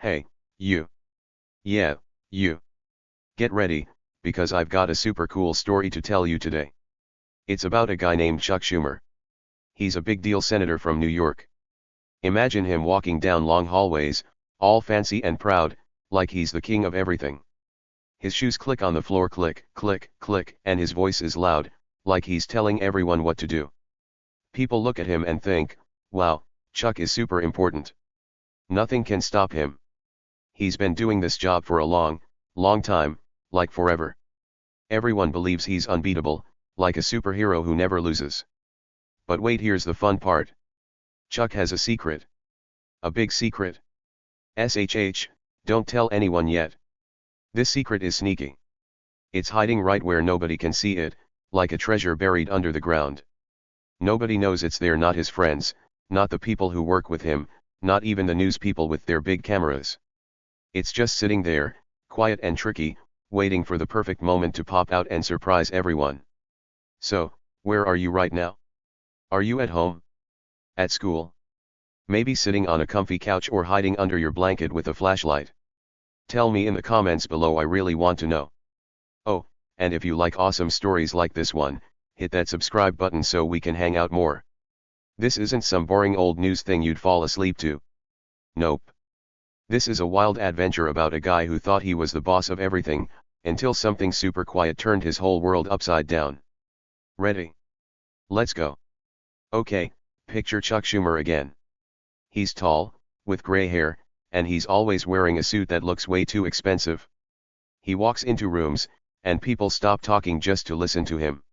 Hey, you. Yeah, you. Get ready, because I've got a super cool story to tell you today. It's about a guy named Chuck Schumer. He's a big deal senator from New York. Imagine him walking down long hallways, all fancy and proud, like he's the king of everything. His shoes click on the floor, click, click, click, and his voice is loud, like he's telling everyone what to do. People look at him and think, wow, Chuck is super important. Nothing can stop him. He's been doing this job for a long, long time, like forever. Everyone believes he's unbeatable, like a superhero who never loses. But wait, here's the fun part. Chuck has a secret. A big secret. SHH, don't tell anyone yet. This secret is sneaky. It's hiding right where nobody can see it, like a treasure buried under the ground. Nobody knows it's there, not his friends, not the people who work with him, not even the news people with their big cameras. It's just sitting there, quiet and tricky, waiting for the perfect moment to pop out and surprise everyone. So, where are you right now? Are you at home? At school? Maybe sitting on a comfy couch or hiding under your blanket with a flashlight? Tell me in the comments below, I really want to know. Oh, and if you like awesome stories like this one, hit that subscribe button so we can hang out more. This isn't some boring old news thing you'd fall asleep to. Nope. This is a wild adventure about a guy who thought he was the boss of everything, until something super quiet turned his whole world upside down. Ready? Let's go. Okay, picture Chuck Schumer again. He's tall, with gray hair, and he's always wearing a suit that looks way too expensive. He walks into rooms, and people stop talking just to listen to him.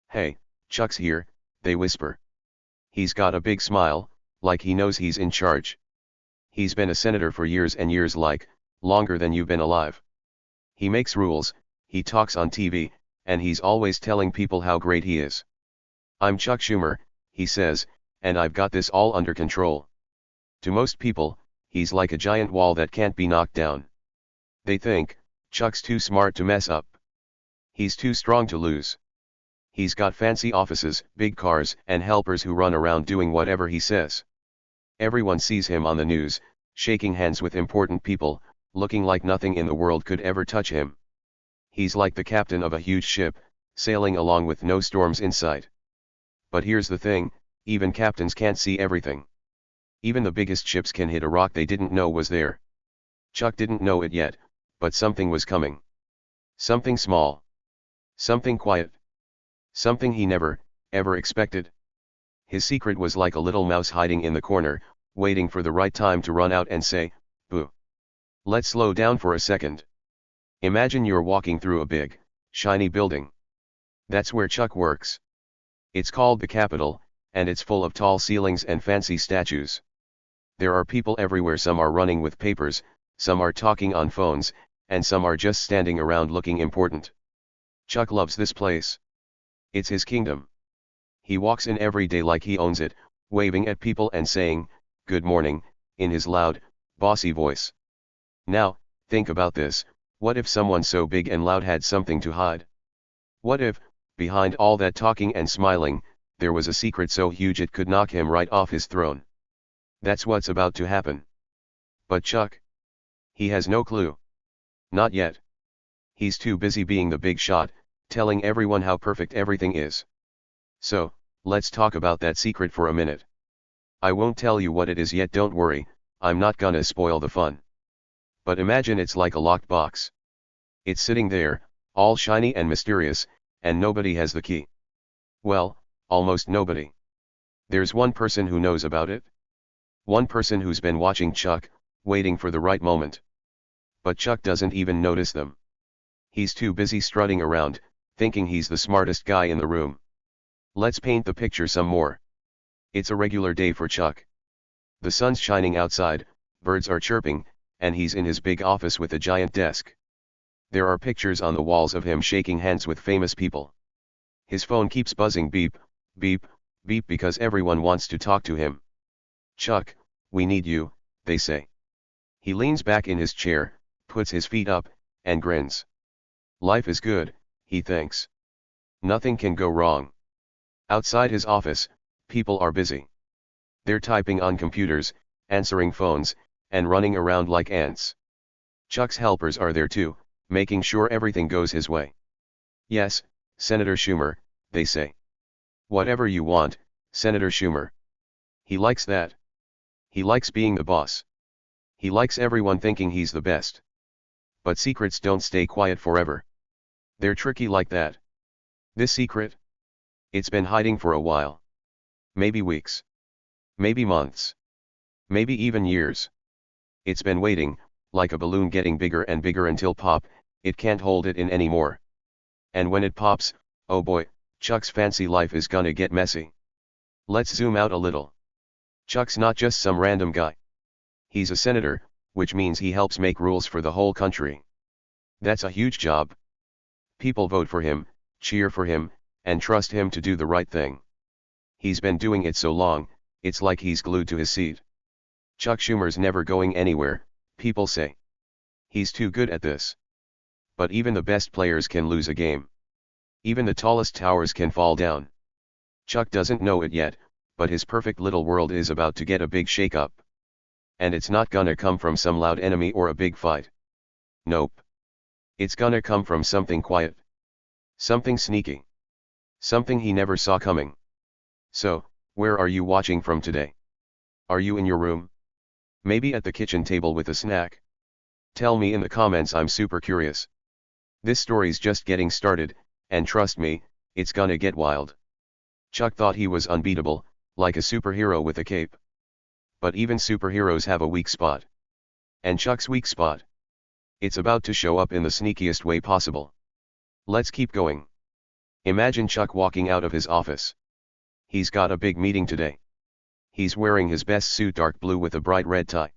Hey, Chuck's here, they whisper. He's got a big smile, like he knows he's in charge. He's been a senator for years and years, like, longer than you've been alive. He makes rules, he talks on TV, and he's always telling people how great he is. I'm Chuck Schumer, he says, and I've got this all under control. To most people, he's like a giant wall that can't be knocked down. They think, Chuck's too smart to mess up. He's too strong to lose. He's got fancy offices, big cars, and helpers who run around doing whatever he says. Everyone sees him on the news, shaking hands with important people, looking like nothing in the world could ever touch him. He's like the captain of a huge ship, sailing along with no storms in sight. But here's the thing, even captains can't see everything. Even the biggest ships can hit a rock they didn't know was there. Chuck didn't know it yet, but something was coming. Something small. Something quiet. Something he never, ever expected. His secret was like a little mouse hiding in the corner, waiting for the right time to run out and say, boo. Let's slow down for a second. Imagine you're walking through a big, shiny building. That's where Chuck works. It's called the Capitol, and it's full of tall ceilings and fancy statues. There are people everywhere, some are running with papers, some are talking on phones, and some are just standing around looking important. Chuck loves this place. It's his kingdom. He walks in every day like he owns it, waving at people and saying, "Good morning," in his loud, bossy voice. Now, think about this, what if someone so big and loud had something to hide? What if, behind all that talking and smiling, there was a secret so huge it could knock him right off his throne? That's what's about to happen. But Chuck? He has no clue. Not yet. He's too busy being the big shot, telling everyone how perfect everything is. So, let's talk about that secret for a minute. I won't tell you what it is yet, don't worry, I'm not gonna spoil the fun. But imagine it's like a locked box. It's sitting there, all shiny and mysterious, and nobody has the key. Well, almost nobody. There's one person who knows about it. One person who's been watching Chuck, waiting for the right moment. But Chuck doesn't even notice them. He's too busy strutting around, thinking he's the smartest guy in the room. Let's paint the picture some more. It's a regular day for Chuck. The sun's shining outside, birds are chirping, and he's in his big office with a giant desk. There are pictures on the walls of him shaking hands with famous people. His phone keeps buzzing, beep, beep, beep, because everyone wants to talk to him. Chuck, we need you, they say. He leans back in his chair, puts his feet up, and grins. Life is good, he thinks. Nothing can go wrong. Outside his office, people are busy. They're typing on computers, answering phones, and running around like ants. Chuck's helpers are there too, making sure everything goes his way. Yes, Senator Schumer, they say. Whatever you want, Senator Schumer. He likes that. He likes being the boss. He likes everyone thinking he's the best. But secrets don't stay quiet forever. They're tricky like that. This secret? It's been hiding for a while. Maybe weeks. Maybe months. Maybe even years. It's been waiting, like a balloon getting bigger and bigger until pop, it can't hold it in anymore. And when it pops, oh boy, Chuck's fancy life is gonna get messy. Let's zoom out a little. Chuck's not just some random guy. He's a senator, which means he helps make rules for the whole country. That's a huge job. People vote for him, cheer for him, and trust him to do the right thing. He's been doing it so long, it's like he's glued to his seat. Chuck Schumer's never going anywhere, people say. He's too good at this. But even the best players can lose a game. Even the tallest towers can fall down. Chuck doesn't know it yet, but his perfect little world is about to get a big shake-up. And it's not gonna come from some loud enemy or a big fight. Nope. It's gonna come from something quiet. Something sneaky. Something he never saw coming. So, where are you watching from today? Are you in your room? Maybe at the kitchen table with a snack? Tell me in the comments, I'm super curious. This story's just getting started, and trust me, it's gonna get wild. Chuck thought he was unbeatable, like a superhero with a cape. But even superheroes have a weak spot. And Chuck's weak spot? It's about to show up in the sneakiest way possible. Let's keep going. Imagine Chuck walking out of his office. He's got a big meeting today. He's wearing his best suit, dark blue with a bright red tie.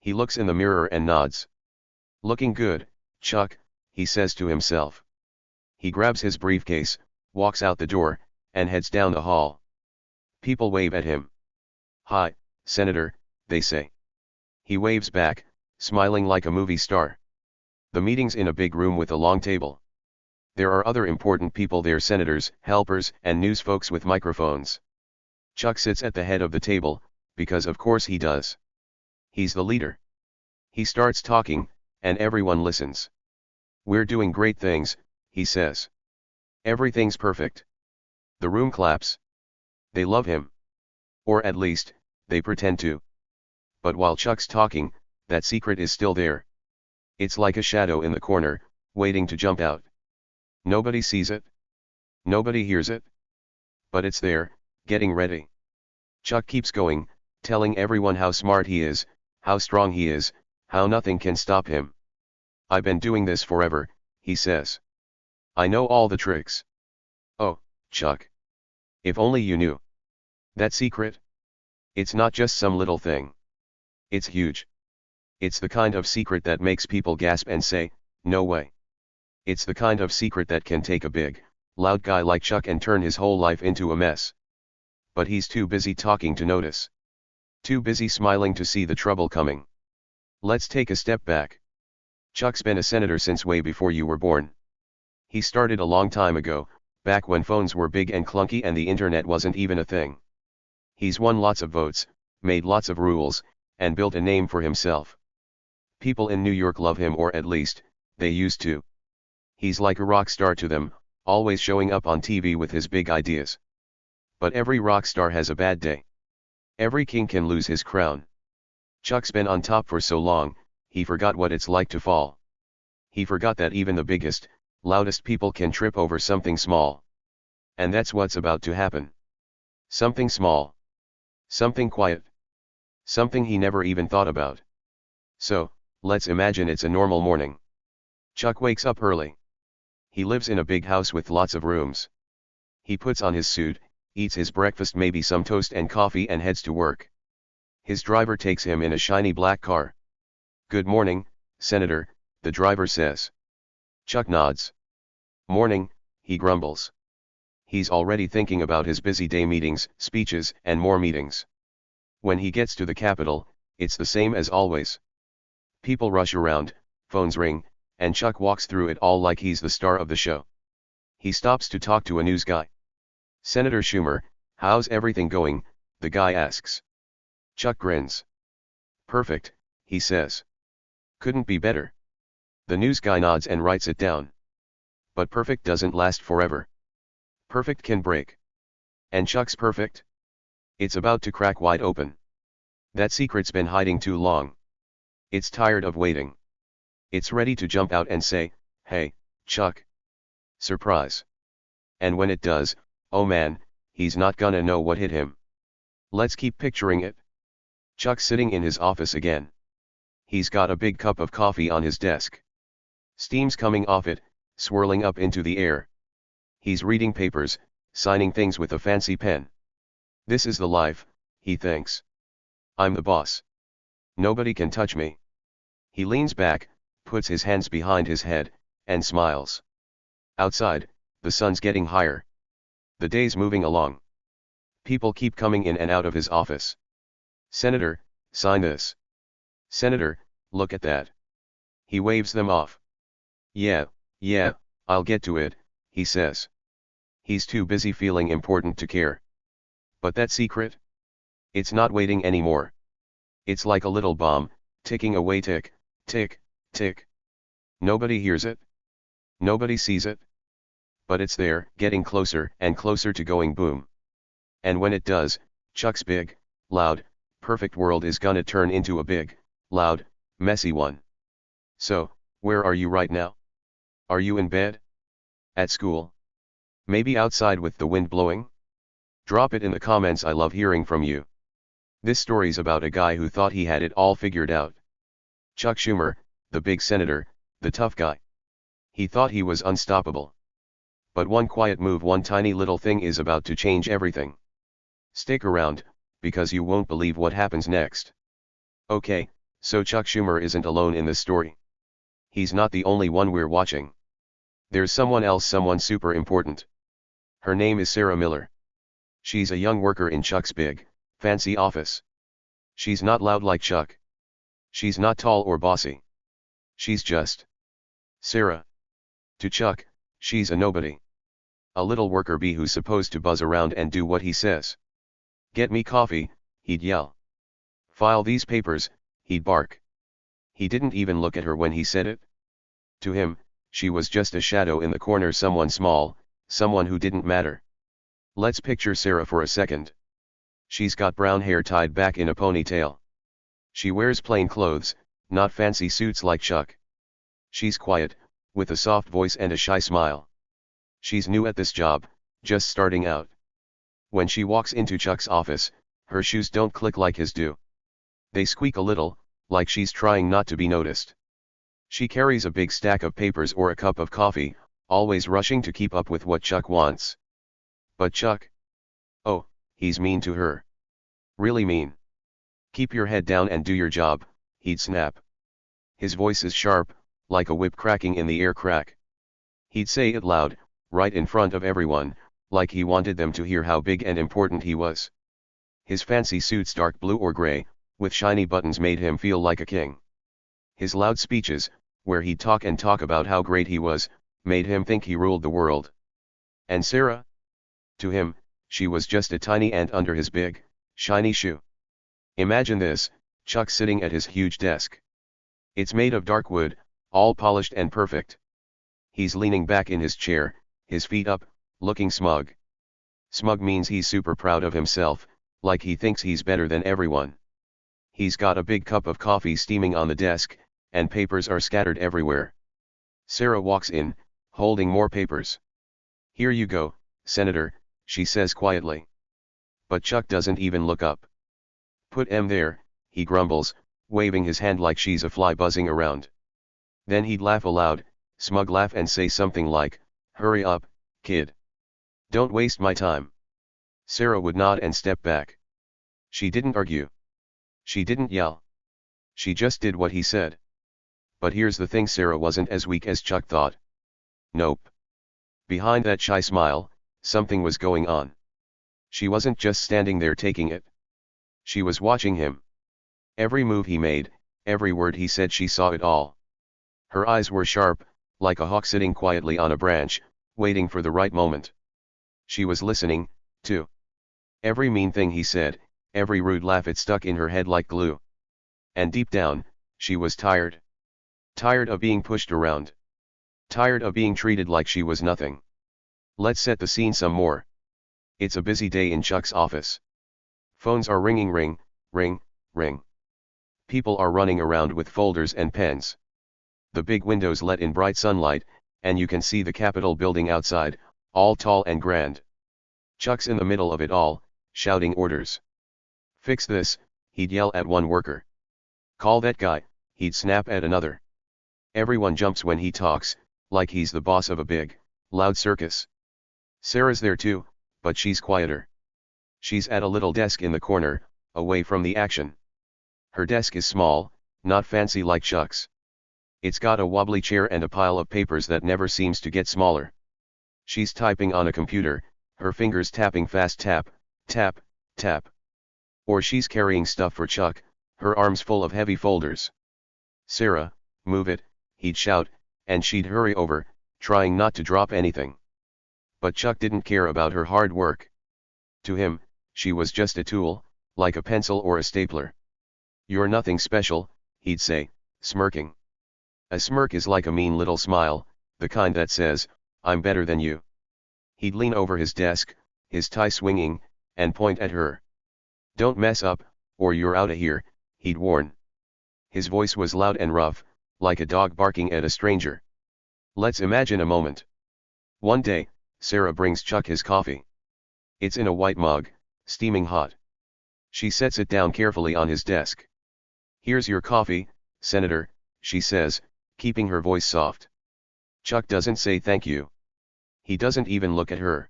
He looks in the mirror and nods. Looking good, Chuck, he says to himself. He grabs his briefcase, walks out the door, and heads down the hall. People wave at him. Hi, Senator, they say. He waves back, smiling like a movie star. The meeting's in a big room with a long table. There are other important people there, senators, helpers, and news folks with microphones. Chuck sits at the head of the table, because of course he does. He's the leader. He starts talking, and everyone listens. We're doing great things, he says. Everything's perfect. The room claps. They love him. Or at least, they pretend to. But while Chuck's talking, that secret is still there. It's like a shadow in the corner, waiting to jump out. Nobody sees it. Nobody hears it. But it's there, getting ready. Chuck keeps going, telling everyone how smart he is, how strong he is, how nothing can stop him. I've been doing this forever, he says. I know all the tricks. Oh, Chuck. If only you knew. That secret? It's not just some little thing. It's huge. It's the kind of secret that makes people gasp and say, no way. It's the kind of secret that can take a big, loud guy like Chuck and turn his whole life into a mess. But he's too busy talking to notice. Too busy smiling to see the trouble coming. Let's take a step back. Chuck's been a senator since way before you were born. He started a long time ago, back when phones were big and clunky and the internet wasn't even a thing. He's won lots of votes, made lots of rules, and built a name for himself. People in New York love him, or at least, they used to. He's like a rock star to them, always showing up on TV with his big ideas. But every rock star has a bad day. Every king can lose his crown. Chuck's been on top for so long, he forgot what it's like to fall. He forgot that even the biggest, loudest people can trip over something small. And that's what's about to happen. Something small. Something quiet. Something he never even thought about. So, let's imagine it's a normal morning. Chuck wakes up early. He lives in a big house with lots of rooms. He puts on his suit, eats his breakfast, maybe some toast and coffee, and heads to work. His driver takes him in a shiny black car. Good morning, Senator, the driver says. Chuck nods. Morning, he grumbles. He's already thinking about his busy day, meetings, speeches, and more meetings. When he gets to the Capitol, it's the same as always. People rush around, phones ring, and Chuck walks through it all like he's the star of the show. He stops to talk to a news guy. Senator Schumer, how's everything going? The guy asks. Chuck grins. Perfect, he says. Couldn't be better. The news guy nods and writes it down. But perfect doesn't last forever. Perfect can break. And Chuck's perfect? It's about to crack wide open. That secret's been hiding too long. It's tired of waiting. It's ready to jump out and say, "Hey, Chuck." Surprise. And when it does, oh man, he's not gonna know what hit him. Let's keep picturing it. Chuck's sitting in his office again. He's got a big cup of coffee on his desk. Steam's coming off it, swirling up into the air. He's reading papers, signing things with a fancy pen. This is the life, he thinks. I'm the boss. Nobody can touch me. He leans back, puts his hands behind his head, and smiles. Outside, the sun's getting higher. The day's moving along. People keep coming in and out of his office. "Senator, sign this." "Senator, look at that." He waves them off. Yeah, I'll get to it," he says. He's too busy feeling important to care. But that secret? It's not waiting anymore. It's like a little bomb, ticking away, tick, tick, tick. Nobody hears it. Nobody sees it. But it's there, getting closer and closer to going boom. And when it does, Chuck's big, loud, perfect world is gonna turn into a big, loud, messy one. So, where are you right now? Are you in bed? At school? Maybe outside with the wind blowing? Drop it in the comments. I love hearing from you. This story's about a guy who thought he had it all figured out. Chuck Schumer, the big senator, the tough guy. He thought he was unstoppable. But one quiet move, one tiny little thing is about to change everything. Stick around, because you won't believe what happens next. Okay, so Chuck Schumer isn't alone in this story. He's not the only one we're watching. There's someone else, someone super important. Her name is Sarah Miller. She's a young worker in Chuck's big, fancy office. She's not loud like Chuck. She's not tall or bossy. She's just Sarah. To Chuck, she's a nobody. A little worker bee who's supposed to buzz around and do what he says. "Get me coffee," he'd yell. "File these papers," he'd bark. He didn't even look at her when he said it. To him, she was just a shadow in the corner, someone small, someone who didn't matter. Let's picture Sarah for a second. She's got brown hair tied back in a ponytail. She wears plain clothes, not fancy suits like Chuck. She's quiet, with a soft voice and a shy smile. She's new at this job, just starting out. When she walks into Chuck's office, her shoes don't click like his do. They squeak a little, like she's trying not to be noticed. She carries a big stack of papers or a cup of coffee, always rushing to keep up with what Chuck wants. But Chuck? Oh, he's mean to her. Really mean. "Keep your head down and do your job," he'd snap. His voice is sharp, like a whip cracking in the air crack. He'd say it loud, right in front of everyone, like he wanted them to hear how big and important he was. His fancy suits, dark blue or gray, with shiny buttons, made him feel like a king. His loud speeches, where he'd talk and talk about how great he was, made him think he ruled the world. And Sarah? To him, she was just a tiny ant under his big, shiny shoe. Imagine this, Chuck sitting at his huge desk. It's made of dark wood, all polished and perfect. He's leaning back in his chair, his feet up, looking smug. Smug means he's super proud of himself, like he thinks he's better than everyone. He's got a big cup of coffee steaming on the desk, and papers are scattered everywhere. Sarah walks in, holding more papers. "Here you go, Senator," she says quietly. But Chuck doesn't even look up. "Put 'em there," he grumbles, waving his hand like she's a fly buzzing around. Then he'd laugh a loud, smug laugh and say something like, "Hurry up, kid. Don't waste my time." Sarah would nod and step back. She didn't argue. She didn't yell. She just did what he said. But here's the thing, Sarah wasn't as weak as Chuck thought. Nope. Behind that shy smile, something was going on. She wasn't just standing there taking it. She was watching him. Every move he made, every word he said, she saw it all. Her eyes were sharp, like a hawk sitting quietly on a branch, waiting for the right moment. She was listening, too. Every mean thing he said, every rude laugh, it stuck in her head like glue. And deep down, She was tired. Tired of being pushed around. Tired of being treated like she was nothing. Let's set the scene some more. It's a busy day in Chuck's office. Phones are ringing, ring, ring, ring. People are running around with folders and pens. The big windows let in bright sunlight, and you can see the Capitol building outside, all tall and grand. Chuck's in the middle of it all, shouting orders. Fix this, he'd yell at one worker. Call that guy, he'd snap at another. Everyone jumps when he talks, like he's the boss of a big, loud circus. Sarah's there too, but she's quieter. She's at a little desk in the corner, away from the action. Her desk is small, not fancy like Chuck's. It's got a wobbly chair and a pile of papers that never seems to get smaller. She's typing on a computer, her fingers tapping fast, tap, tap, tap. Or she's carrying stuff for Chuck, her arms full of heavy folders. Sarah, move it, he'd shout, and she'd hurry over, trying not to drop anything. But Chuck didn't care about her hard work. To him, she was just a tool, like a pencil or a stapler. You're nothing special, he'd say, smirking. A smirk is like a mean little smile, the kind that says, I'm better than you. He'd lean over his desk, his tie swinging, and point at her. Don't mess up, or you're outta here, he'd warn. His voice was loud and rough, like a dog barking at a stranger. Let's imagine a moment. One day, Sarah brings Chuck his coffee. It's in a white mug, steaming hot. She sets it down carefully on his desk. Here's your coffee, Senator, she says, keeping her voice soft. Chuck doesn't say thank you. He doesn't even look at her.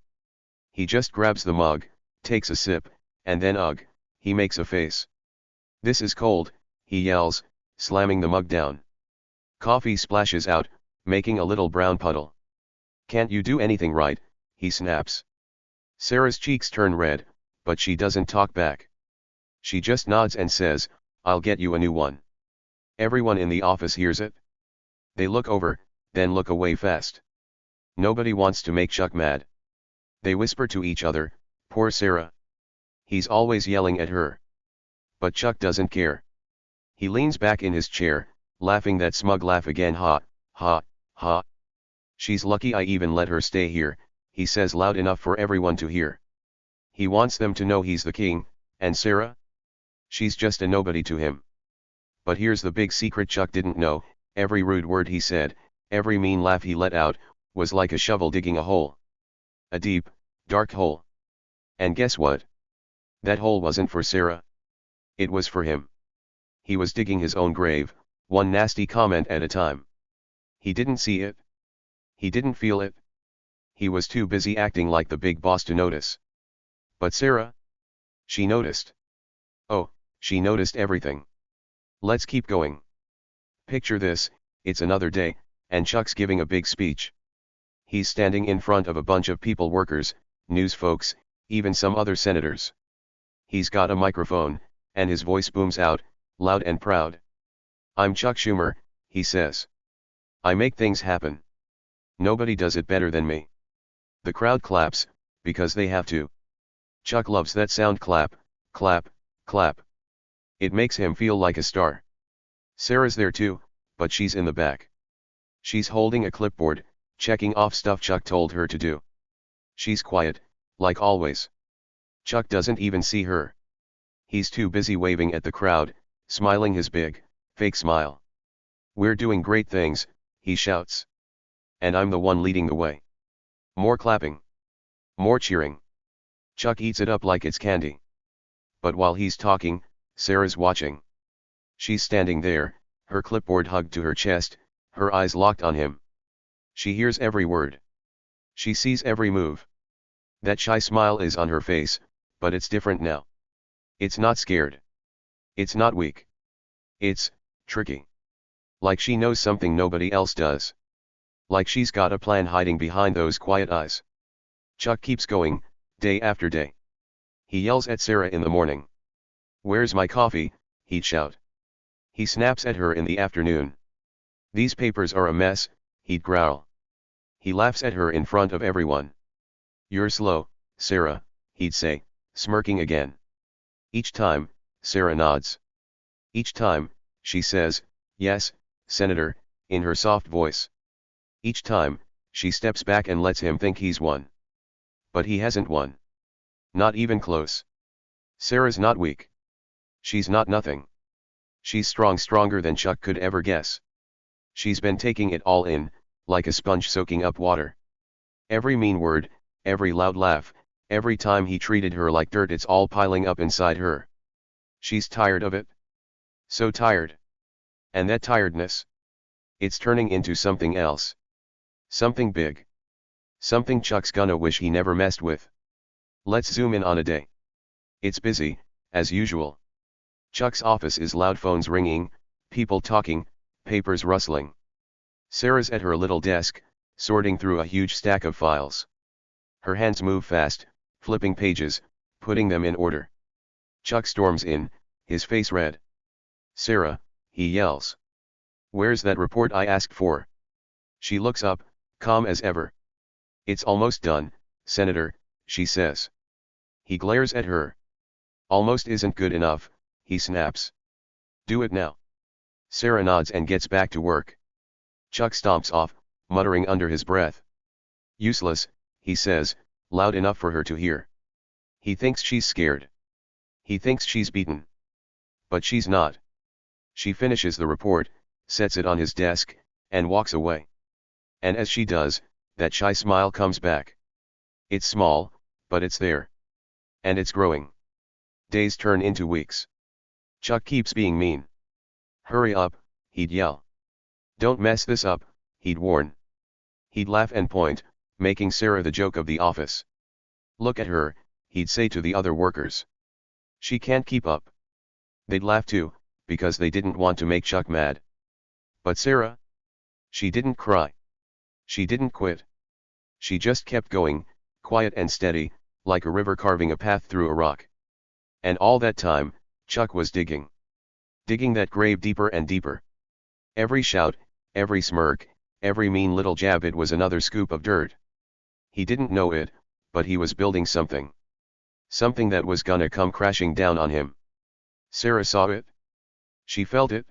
He just grabs the mug, takes a sip, and then ugh, he makes a face. This is cold, he yells, slamming the mug down. Coffee splashes out, making a little brown puddle. Can't you do anything right, he snaps. Sarah's cheeks turn red, but she doesn't talk back. She just nods and says, I'll get you a new one. Everyone in the office hears it. They look over, then look away fast. Nobody wants to make Chuck mad. They whisper to each other, poor Sarah. He's always yelling at her. But Chuck doesn't care. He leans back in his chair, laughing that smug laugh again, ha, ha, ha. She's lucky I even let her stay here, he says loud enough for everyone to hear. He wants them to know he's the king, and Sarah? She's just a nobody to him. But here's the big secret Chuck didn't know, every rude word he said, every mean laugh he let out, was like a shovel digging a hole. A deep, dark hole. And guess what? That hole wasn't for Sarah. It was for him. He was digging his own grave, one nasty comment at a time. He didn't see it. He didn't feel it. He was too busy acting like the big boss to notice. But Sarah? She noticed. Oh, she noticed everything. Let's keep going. Picture this, it's another day, and Chuck's giving a big speech. He's standing in front of a bunch of people, workers, news folks, even some other senators. He's got a microphone, and his voice booms out, loud and proud. I'm Chuck Schumer, he says. I make things happen. Nobody does it better than me. The crowd claps, because they have to. Chuck loves that sound, clap, clap, clap. It makes him feel like a star. Sarah's there too, but she's in the back. She's holding a clipboard, checking off stuff Chuck told her to do. She's quiet, like always. Chuck doesn't even see her. He's too busy waving at the crowd, smiling his big, fake smile. We're doing great things, he shouts. And I'm the one leading the way. More clapping. More cheering. Chuck eats it up like it's candy. But while he's talking, Sarah's watching. She's standing there, her clipboard hugged to her chest, her eyes locked on him. She hears every word. She sees every move. That shy smile is on her face, but it's different now. It's not scared. It's not weak. It's tricky. Like she knows something nobody else does. Like she's got a plan hiding behind those quiet eyes. Chuck keeps going, day after day. He yells at Sarah in the morning. Where's my coffee, he'd shout. He snaps at her in the afternoon. These papers are a mess, he'd growl. He laughs at her in front of everyone. You're slow, Sarah, he'd say, smirking again. Each time, Sarah nods. Each time, she says, Yes, Senator, in her soft voice. Each time, she steps back and lets him think he's won. But he hasn't won. Not even close. Sarah's not weak. She's not nothing. She's strong, stronger than Chuck could ever guess. She's been taking it all in, like a sponge soaking up water. Every mean word, every loud laugh, every time he treated her like dirt, it's all piling up inside her. She's tired of it. So tired. And that tiredness, it's turning into something else. Something big. Something Chuck's gonna wish he never messed with. Let's zoom in on a day. It's busy, as usual. Chuck's office is loud, phones ringing, people talking, papers rustling. Sarah's at her little desk, sorting through a huge stack of files. Her hands move fast, flipping pages, putting them in order. Chuck storms in, his face red. "Sarah," he yells. "Where's that report I asked for?" She looks up, calm as ever. "It's almost done, Senator," she says. He glares at her. "Almost isn't good enough," he snaps. "Do it now." Sarah nods and gets back to work. Chuck stomps off, muttering under his breath. "Useless," he says, loud enough for her to hear. He thinks she's scared. He thinks she's beaten. But she's not. She finishes the report, sets it on his desk, and walks away. And as she does, that shy smile comes back. It's small, but it's there. And it's growing. Days turn into weeks. Chuck keeps being mean. "Hurry up," he'd yell. "Don't mess this up," he'd warn. He'd laugh and point, making Sarah the joke of the office. "Look at her," he'd say to the other workers. "She can't keep up." They'd laugh too, because they didn't want to make Chuck mad. But Sarah? She didn't cry. She didn't quit. She just kept going, quiet and steady, like a river carving a path through a rock. And all that time, Chuck was digging. Digging that grave deeper and deeper. Every shout, every smirk, every mean little jab, it was another scoop of dirt. He didn't know it, but he was building something. Something that was gonna come crashing down on him. Sarah saw it. She felt it.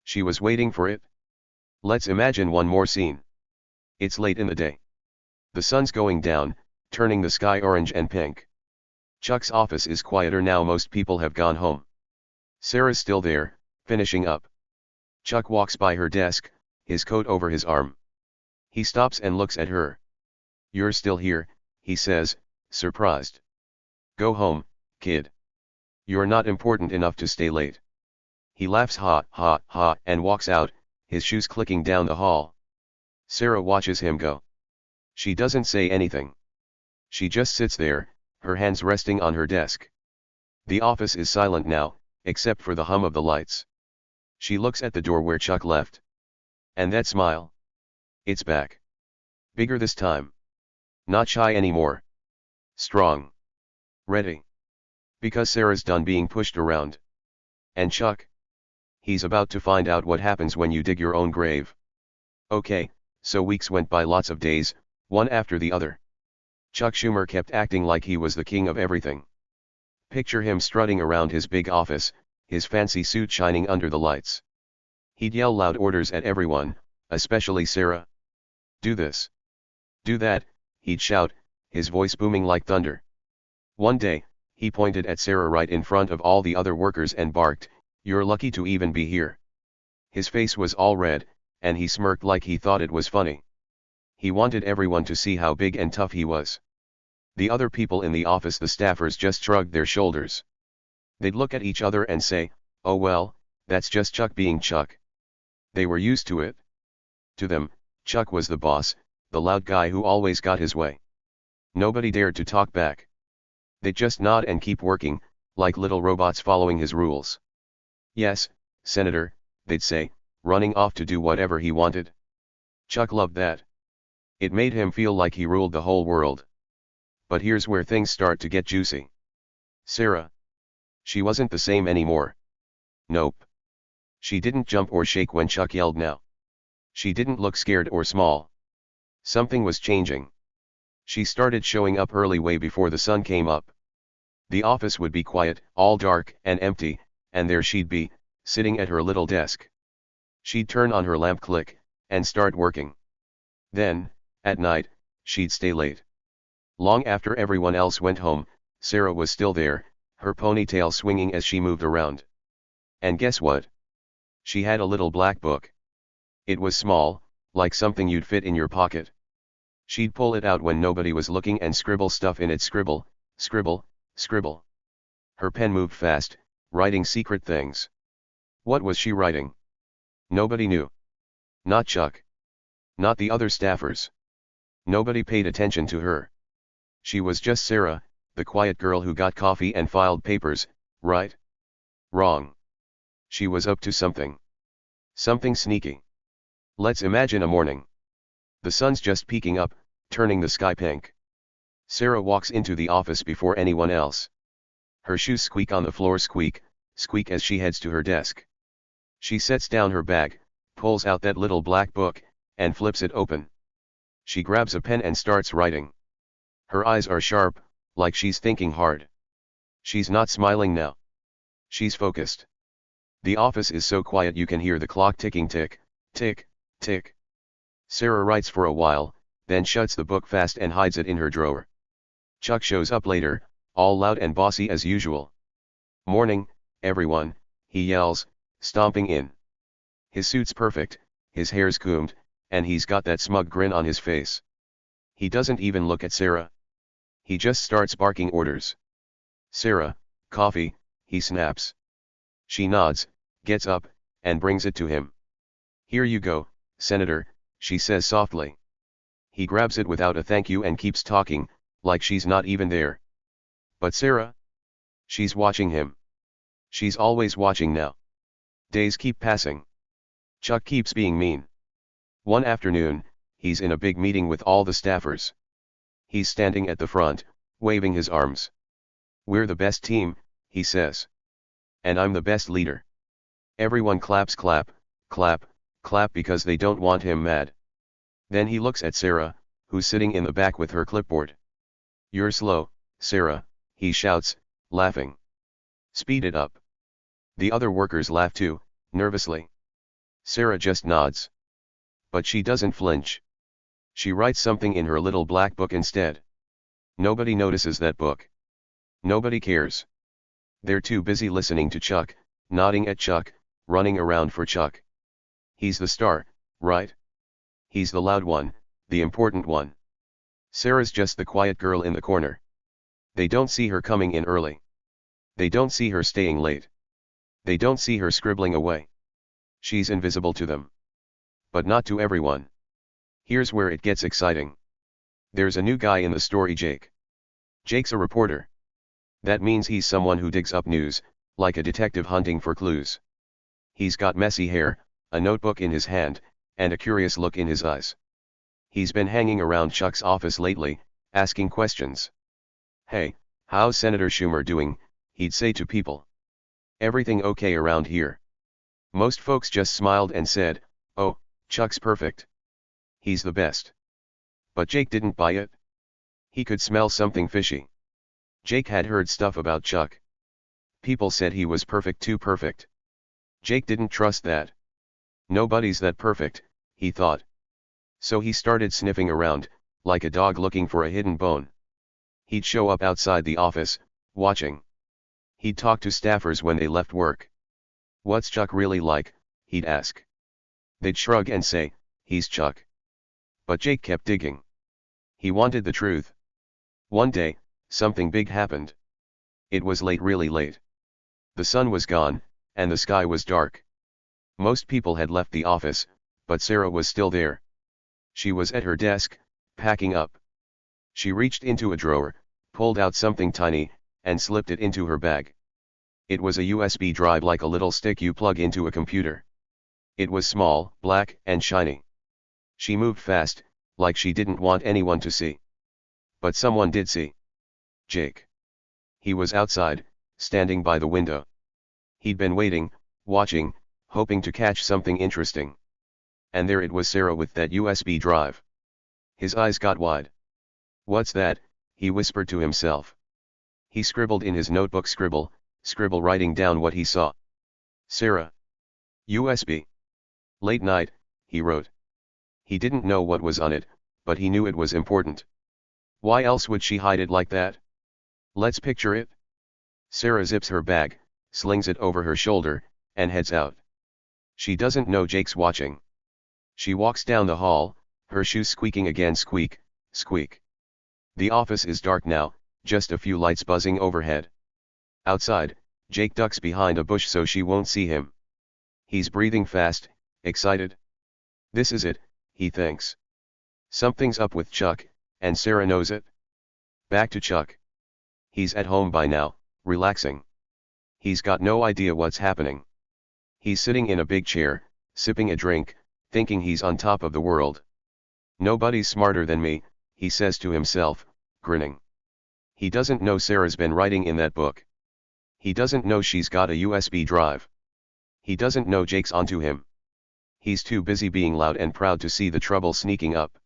She was waiting for it. Let's imagine one more scene. It's late in the day. The sun's going down, turning the sky orange and pink. Chuck's office is quieter now, most people have gone home. Sarah's still there, finishing up. Chuck walks by her desk, his coat over his arm. He stops and looks at her. "You're still here," he says, surprised. "Go home, kid. You're not important enough to stay late." He laughs ha ha ha and walks out, his shoes clicking down the hall. Sarah watches him go. She doesn't say anything. She just sits there, her hands resting on her desk. The office is silent now, except for the hum of the lights. She looks at the door where Chuck left. And that smile? It's back. Bigger this time. Not shy anymore. Strong. Ready. Because Sarah's done being pushed around. And Chuck? He's about to find out what happens when you dig your own grave. Okay, so weeks went by, lots of days, one after the other. Chuck Schumer kept acting like he was the king of everything. Picture him strutting around his big office, his fancy suit shining under the lights. He'd yell loud orders at everyone, especially Sarah. "Do this. Do that," he'd shout, his voice booming like thunder. One day, he pointed at Sarah right in front of all the other workers and barked, "You're lucky to even be here." His face was all red, and he smirked like he thought it was funny. He wanted everyone to see how big and tough he was. The other people in the office, the staffers, just shrugged their shoulders. They'd look at each other and say, "Oh well, that's just Chuck being Chuck." They were used to it. To them, Chuck was the boss, the loud guy who always got his way. Nobody dared to talk back. They'd just nod and keep working, like little robots following his rules. "Yes, Senator," they'd say, running off to do whatever he wanted. Chuck loved that. It made him feel like he ruled the whole world. But here's where things start to get juicy. Sarah. She wasn't the same anymore. Nope. She didn't jump or shake when Chuck yelled now. She didn't look scared or small. Something was changing. She started showing up early, way before the sun came up. The office would be quiet, all dark and empty, and there she'd be, sitting at her little desk. She'd turn on her lamp, click, and start working. Then, at night, she'd stay late. Long after everyone else went home, Sarah was still there, her ponytail swinging as she moved around. And guess what? She had a little black book. It was small, like something you'd fit in your pocket. She'd pull it out when nobody was looking and scribble stuff in it, scribble, scribble, scribble. Her pen moved fast, writing secret things. What was she writing? Nobody knew. Not Chuck. Not the other staffers. Nobody paid attention to her. She was just Sarah, the quiet girl who got coffee and filed papers, right? Wrong. She was up to something. Something sneaky. Let's imagine a morning. The sun's just peeking up, turning the sky pink. Sarah walks into the office before anyone else. Her shoes squeak on the floor, squeak, squeak as she heads to her desk. She sets down her bag, pulls out that little black book, and flips it open. She grabs a pen and starts writing. Her eyes are sharp, like she's thinking hard. She's not smiling now. She's focused. The office is so quiet you can hear the clock ticking, tick, tick, tick. Sarah writes for a while, then shuts the book fast and hides it in her drawer. Chuck shows up later, all loud and bossy as usual. Morning, everyone, he yells, stomping in. His suit's perfect, his hair's combed, and he's got that smug grin on his face. He doesn't even look at Sarah. He just starts barking orders. Sarah, coffee, he snaps. She nods, gets up, and brings it to him. Here you go, Senator, she says softly. He grabs it without a thank you and keeps talking, like she's not even there. But Sarah? She's watching him. She's always watching now. Days keep passing. Chuck keeps being mean. One afternoon, he's in a big meeting with all the staffers. He's standing at the front, waving his arms. We're the best team, he says. And I'm the best leader. Everyone claps, clap, clap, clap because they don't want him mad. Then he looks at Sarah, who's sitting in the back with her clipboard. You're slow, Sarah, he shouts, laughing. Speed it up. The other workers laugh too, nervously. Sarah just nods. But she doesn't flinch. She writes something in her little black book instead. Nobody notices that book. Nobody cares. They're too busy listening to Chuck, nodding at Chuck, running around for Chuck. He's the star, right? He's the loud one, the important one. Sarah's just the quiet girl in the corner. They don't see her coming in early. They don't see her staying late. They don't see her scribbling away. She's invisible to them. But not to everyone. Here's where it gets exciting. There's a new guy in the story, Jake. Jake's a reporter. That means he's someone who digs up news, like a detective hunting for clues. He's got messy hair, a notebook in his hand, and a curious look in his eyes. He's been hanging around Chuck's office lately, asking questions. Hey, how's Senator Schumer doing, he'd say to people. Everything okay around here? Most folks just smiled and said, oh, Chuck's perfect. He's the best. But Jake didn't buy it. He could smell something fishy. Jake had heard stuff about Chuck. People said he was perfect, too perfect. Jake didn't trust that. Nobody's that perfect, he thought. So he started sniffing around, like a dog looking for a hidden bone. He'd show up outside the office, watching. He'd talk to staffers when they left work. What's Chuck really like, he'd ask. They'd shrug and say, he's Chuck. But Jake kept digging. He wanted the truth. One day, something big happened. It was late, really late. The sun was gone, and the sky was dark. Most people had left the office, but Sarah was still there. She was at her desk, packing up. She reached into a drawer, pulled out something tiny, and slipped it into her bag. It was a USB drive, like a little stick you plug into a computer. It was small, black, and shiny. She moved fast, like she didn't want anyone to see. But someone did see. Jake. He was outside, standing by the window. He'd been waiting, watching, hoping to catch something interesting. And there it was, Sarah with that USB drive. His eyes got wide. What's that? He whispered to himself. He scribbled in his notebook, scribble, scribble, writing down what he saw. Sarah. USB. Late night, he wrote. He didn't know what was on it, but he knew it was important. Why else would she hide it like that? Let's picture it. Sarah zips her bag, slings it over her shoulder, and heads out. She doesn't know Jake's watching. She walks down the hall, her shoes squeaking again, squeak, squeak. The office is dark now, just a few lights buzzing overhead. Outside, Jake ducks behind a bush so she won't see him. He's breathing fast, excited. This is it, he thinks. Something's up with Chuck, and Sarah knows it. Back to Chuck. He's at home by now, relaxing. He's got no idea what's happening. He's sitting in a big chair, sipping a drink, thinking he's on top of the world. Nobody's smarter than me, he says to himself, grinning. He doesn't know Sarah's been writing in that book. He doesn't know she's got a USB drive. He doesn't know Jake's onto him. He's too busy being loud and proud to see the trouble sneaking up.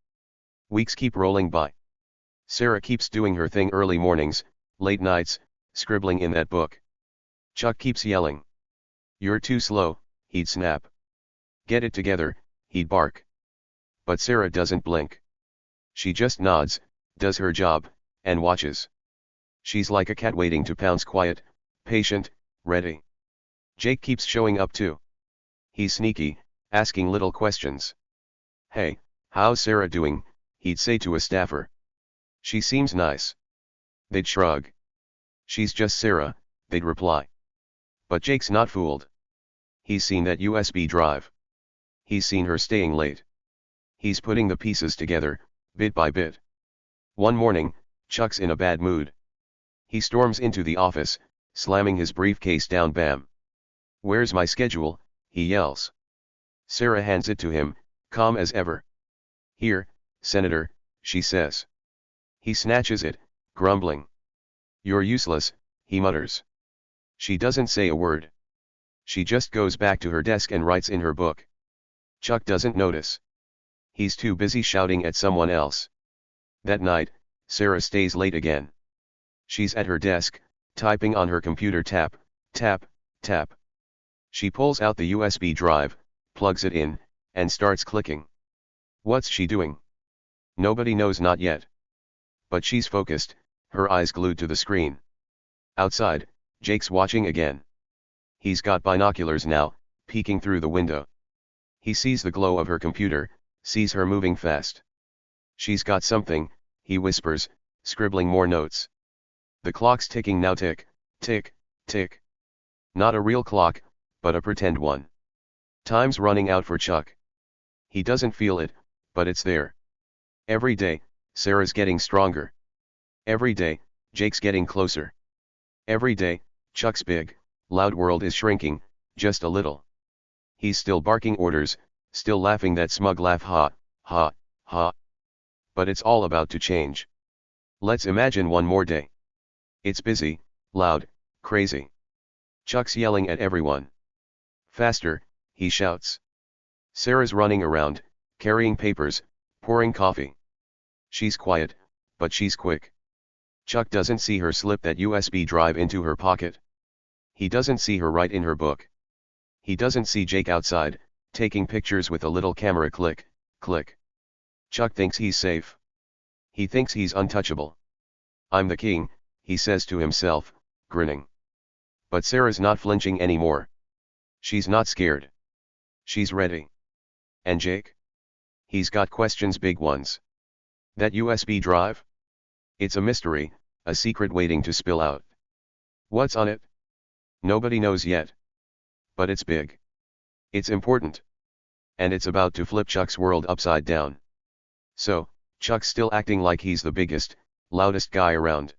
Weeks keep rolling by. Sarah keeps doing her thing early mornings, late nights, scribbling in that book. Chuck keeps yelling. You're too slow, he'd snap. Get it together, he'd bark. But Sarah doesn't blink. She just nods, does her job, and watches. She's like a cat waiting to pounce, quiet, patient, ready. Jake keeps showing up too. He's sneaky, asking little questions. Hey, how's Sarah doing, he'd say to a staffer. She seems nice. They'd shrug. She's just Sarah, they'd reply. But Jake's not fooled. He's seen that USB drive. He's seen her staying late. He's putting the pieces together, bit by bit. One morning, Chuck's in a bad mood. He storms into the office, slamming his briefcase down. Bam. Where's my schedule, he yells. Sarah hands it to him, calm as ever. Here, Senator, she says. He snatches it, grumbling. You're useless, he mutters. She doesn't say a word. She just goes back to her desk and writes in her book. Chuck doesn't notice. He's too busy shouting at someone else. That night, Sarah stays late again. She's at her desk, typing on her computer. Tap, tap, tap. She pulls out the USB drive, plugs it in, and starts clicking. What's she doing? Nobody knows, not yet. But she's focused, her eyes glued to the screen. Outside, Jake's watching again. He's got binoculars now, peeking through the window. He sees the glow of her computer, sees her moving fast. She's got something, he whispers, scribbling more notes. The clock's ticking now. Tick, tick, tick. Not a real clock, but a pretend one. Time's running out for Chuck. He doesn't feel it, but it's there. Every day, Sarah's getting stronger. Every day, Jake's getting closer. Every day, Chuck's big, loud world is shrinking, just a little. He's still barking orders, still laughing that smug laugh, ha, ha, ha. But it's all about to change. Let's imagine one more day. It's busy, loud, crazy. Chuck's yelling at everyone. Faster, he shouts. Sarah's running around, carrying papers, pouring coffee. She's quiet, but she's quick. Chuck doesn't see her slip that USB drive into her pocket. He doesn't see her write in her book. He doesn't see Jake outside, taking pictures with a little camera. Click, click. Chuck thinks he's safe. He thinks he's untouchable. I'm the king, he says to himself, grinning. But Sarah's not flinching anymore. She's not scared. She's ready. And Jake? He's got questions, big ones. That USB drive? It's a mystery, a secret waiting to spill out. What's on it? Nobody knows yet. But it's big. It's important. And it's about to flip Chuck's world upside down. So, Chuck's still acting like he's the biggest, loudest guy around.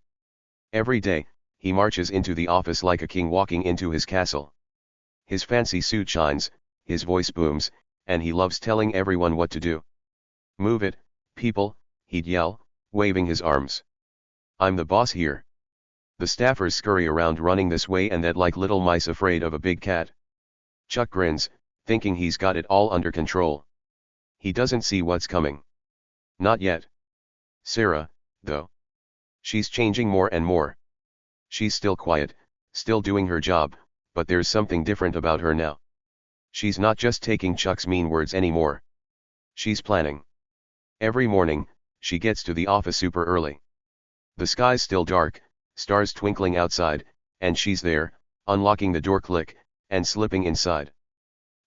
Every day, he marches into the office like a king walking into his castle. His fancy suit shines, his voice booms, and he loves telling everyone what to do. Move it, people, he'd yell, waving his arms. I'm the boss here. The staffers scurry around running this way and that like little mice afraid of a big cat. Chuck grins, thinking he's got it all under control. He doesn't see what's coming. Not yet. Sarah, though. She's changing more and more. She's still quiet, still doing her job, but there's something different about her now. She's not just taking Chuck's mean words anymore. She's planning. Every morning, she gets to the office super early. The sky's still dark, stars twinkling outside, and she's there, unlocking the door click, and slipping inside.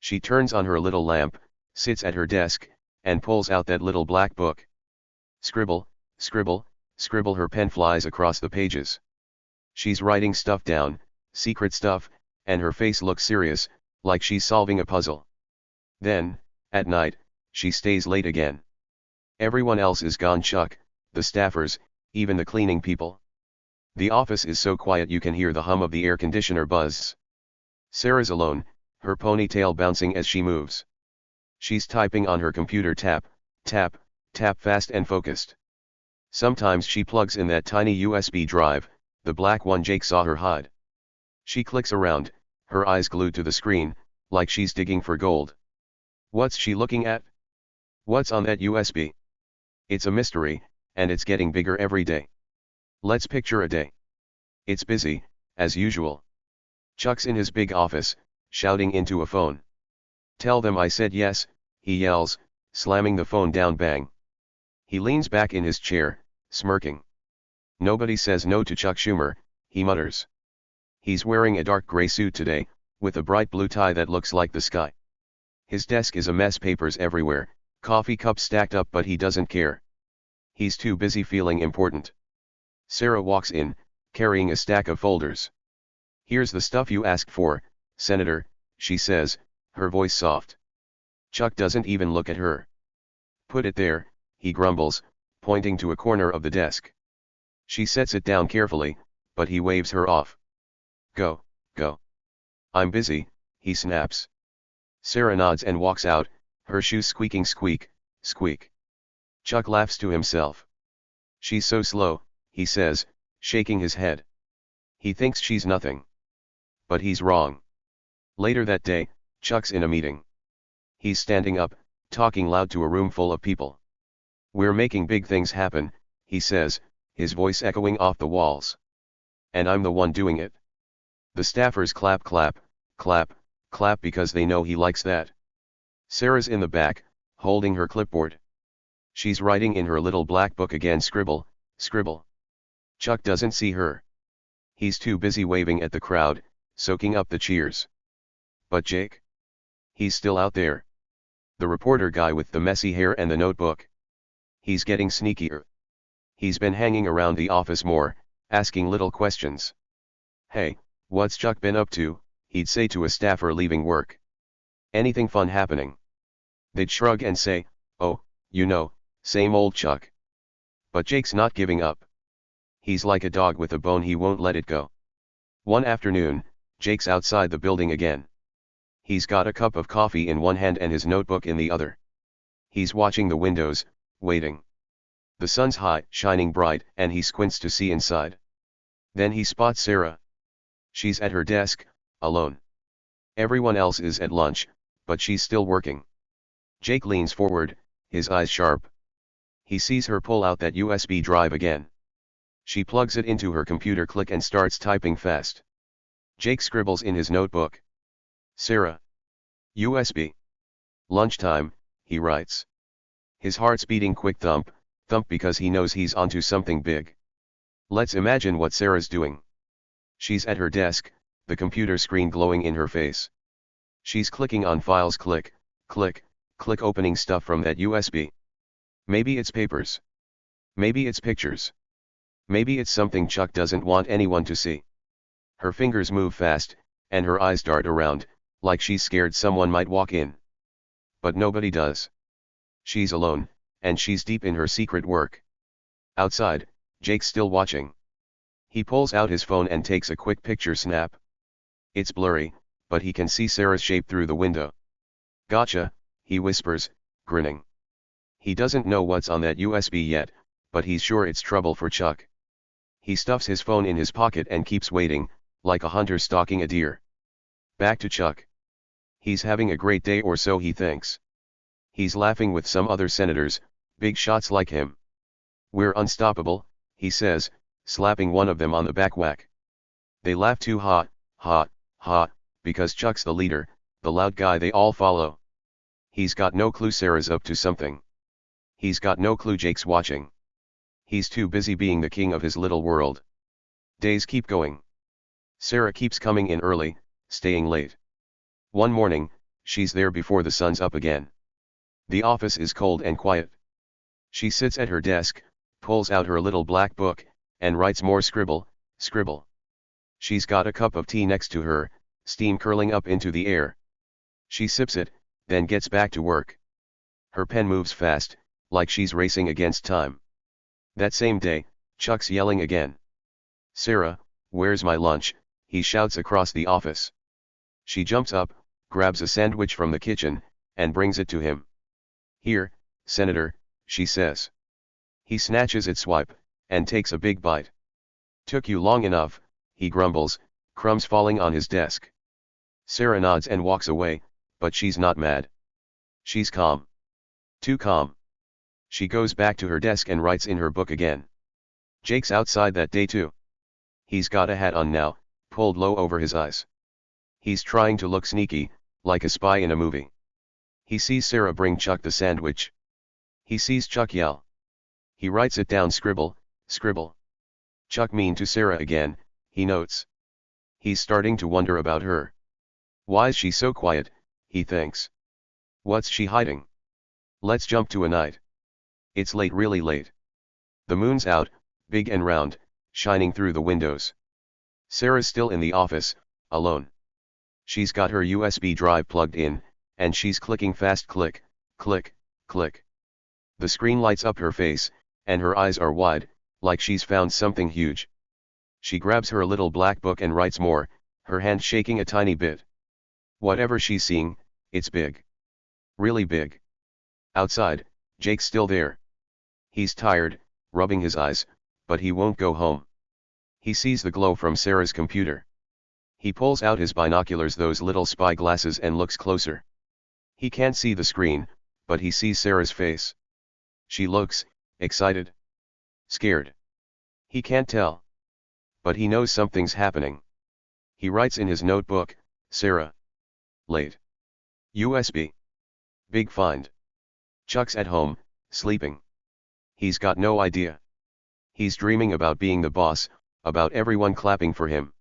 She turns on her little lamp, sits at her desk, and pulls out that little black book. Scribble, scribble, scribble, her pen flies across the pages. She's writing stuff down, secret stuff, and her face looks serious, like she's solving a puzzle. Then, at night, she stays late again. Everyone else is gone: Chuck, the staffers, even the cleaning people. The office is so quiet you can hear the hum of the air conditioner buzz. Sarah's alone, her ponytail bouncing as she moves. She's typing on her computer, tap, tap, tap, fast and focused. Sometimes she plugs in that tiny USB drive, the black one Jake saw her hide. She clicks around, her eyes glued to the screen, like she's digging for gold. What's she looking at? What's on that USB? It's a mystery, and it's getting bigger every day. Let's picture a day. It's busy, as usual. Chuck's in his big office, shouting into a phone. "Tell them I said yes," he yells, slamming the phone down. Bang. He leans back in his chair, smirking. Nobody says no to Chuck Schumer, he mutters. He's wearing a dark gray suit today, with a bright blue tie that looks like the sky. His desk is a mess, papers everywhere, coffee cups stacked up, but he doesn't care. He's too busy feeling important. Sarah walks in, carrying a stack of folders. "Here's the stuff you asked for, Senator," she says, her voice soft. Chuck doesn't even look at her. "Put it there," he grumbles, pointing to a corner of the desk. She sets it down carefully, but he waves her off. "Go, go." "I'm busy," he snaps. Sarah nods and walks out, her shoes squeaking, squeak, squeak. Chuck laughs to himself. "She's so slow," he says, shaking his head. He thinks she's nothing. But he's wrong. Later that day, Chuck's in a meeting. He's standing up, talking loud to a room full of people. "We're making big things happen," he says, his voice echoing off the walls. "And I'm the one doing it." The staffers clap, clap, clap, clap, because they know he likes that. Sarah's in the back, holding her clipboard. She's writing in her little black book again, scribble, scribble. Chuck doesn't see her. He's too busy waving at the crowd, soaking up the cheers. But Jake? He's still out there. The reporter guy with the messy hair and the notebook. He's getting sneakier. He's been hanging around the office more, asking little questions. "Hey, what's Chuck been up to?" he'd say to a staffer leaving work. "Anything fun happening?" They'd shrug and say, "Oh, you know, same old Chuck." But Jake's not giving up. He's like a dog with a bone, he won't let it go. One afternoon, Jake's outside the building again. He's got a cup of coffee in one hand and his notebook in the other. He's watching the windows, waiting. The sun's high, shining bright, and he squints to see inside. Then he spots Sarah. She's at her desk, alone. Everyone else is at lunch, but she's still working. Jake leans forward, his eyes sharp. He sees her pull out that USB drive again. She plugs it into her computer, click, and starts typing fast. Jake scribbles in his notebook. "Sarah. USB. Lunchtime," he writes. His heart's beating quick, thump, thump, because he knows he's onto something big. Let's imagine what Sarah's doing. She's at her desk, the computer screen glowing in her face. She's clicking on files, click, click, click, opening stuff from that USB. Maybe it's papers. Maybe it's pictures. Maybe it's something Chuck doesn't want anyone to see. Her fingers move fast, and her eyes dart around, like she's scared someone might walk in. But nobody does. She's alone, and she's deep in her secret work. Outside, Jake's still watching. He pulls out his phone and takes a quick picture snap. It's blurry, but he can see Sarah's shape through the window. "Gotcha," he whispers, grinning. He doesn't know what's on that USB yet, but he's sure it's trouble for Chuck. He stuffs his phone in his pocket and keeps waiting, like a hunter stalking a deer. Back to Chuck. He's having a great day, or so he thinks. He's laughing with some other senators, big shots like him. "We're unstoppable," he says, slapping one of them on the back. Whack. They laugh too, ha, ha, ha, because Chuck's the leader, the loud guy they all follow. He's got no clue Sarah's up to something. He's got no clue Jake's watching. He's too busy being the king of his little world. Days keep going. Sarah keeps coming in early, staying late. One morning, she's there before the sun's up again. The office is cold and quiet. She sits at her desk, pulls out her little black book, and writes more scribble, scribble. She's got a cup of tea next to her, steam curling up into the air. She sips it, then gets back to work. Her pen moves fast, like she's racing against time. That same day, Chuck's yelling again. "Sarah, where's my lunch?" he shouts across the office. She jumps up, grabs a sandwich from the kitchen, and brings it to him. "Here, Senator," she says. He snatches it, swipe, and takes a big bite. "Took you long enough," he grumbles, crumbs falling on his desk. Sarah nods and walks away, but she's not mad. She's calm. Too calm. She goes back to her desk and writes in her book again. Jake's outside that day too. He's got a hat on now, pulled low over his eyes. He's trying to look sneaky, like a spy in a movie. He sees Sarah bring Chuck the sandwich. He sees Chuck yell. He writes it down, scribble, scribble. Chuck mean to Sarah again, he notes. He's starting to wonder about her. Why's she so quiet, he thinks. What's she hiding? Let's jump to a night. It's late, really late. The moon's out, big and round, shining through the windows. Sarah's still in the office, alone. She's got her USB drive plugged in, and she's clicking fast, click, click, click. The screen lights up her face, and her eyes are wide, like she's found something huge. She grabs her little black book and writes more, her hand shaking a tiny bit. Whatever she's seeing, it's big. Really big. Outside, Jake's still there. He's tired, rubbing his eyes, but he won't go home. He sees the glow from Sarah's computer. He pulls out his binoculars, those little spy glasses, and looks closer. He can't see the screen, but he sees Sarah's face. She looks excited. Scared. He can't tell. But he knows something's happening. He writes in his notebook, Sarah. Late. USB. Big find. Chuck's at home, sleeping. He's got no idea. He's dreaming about being the boss, about everyone clapping for him.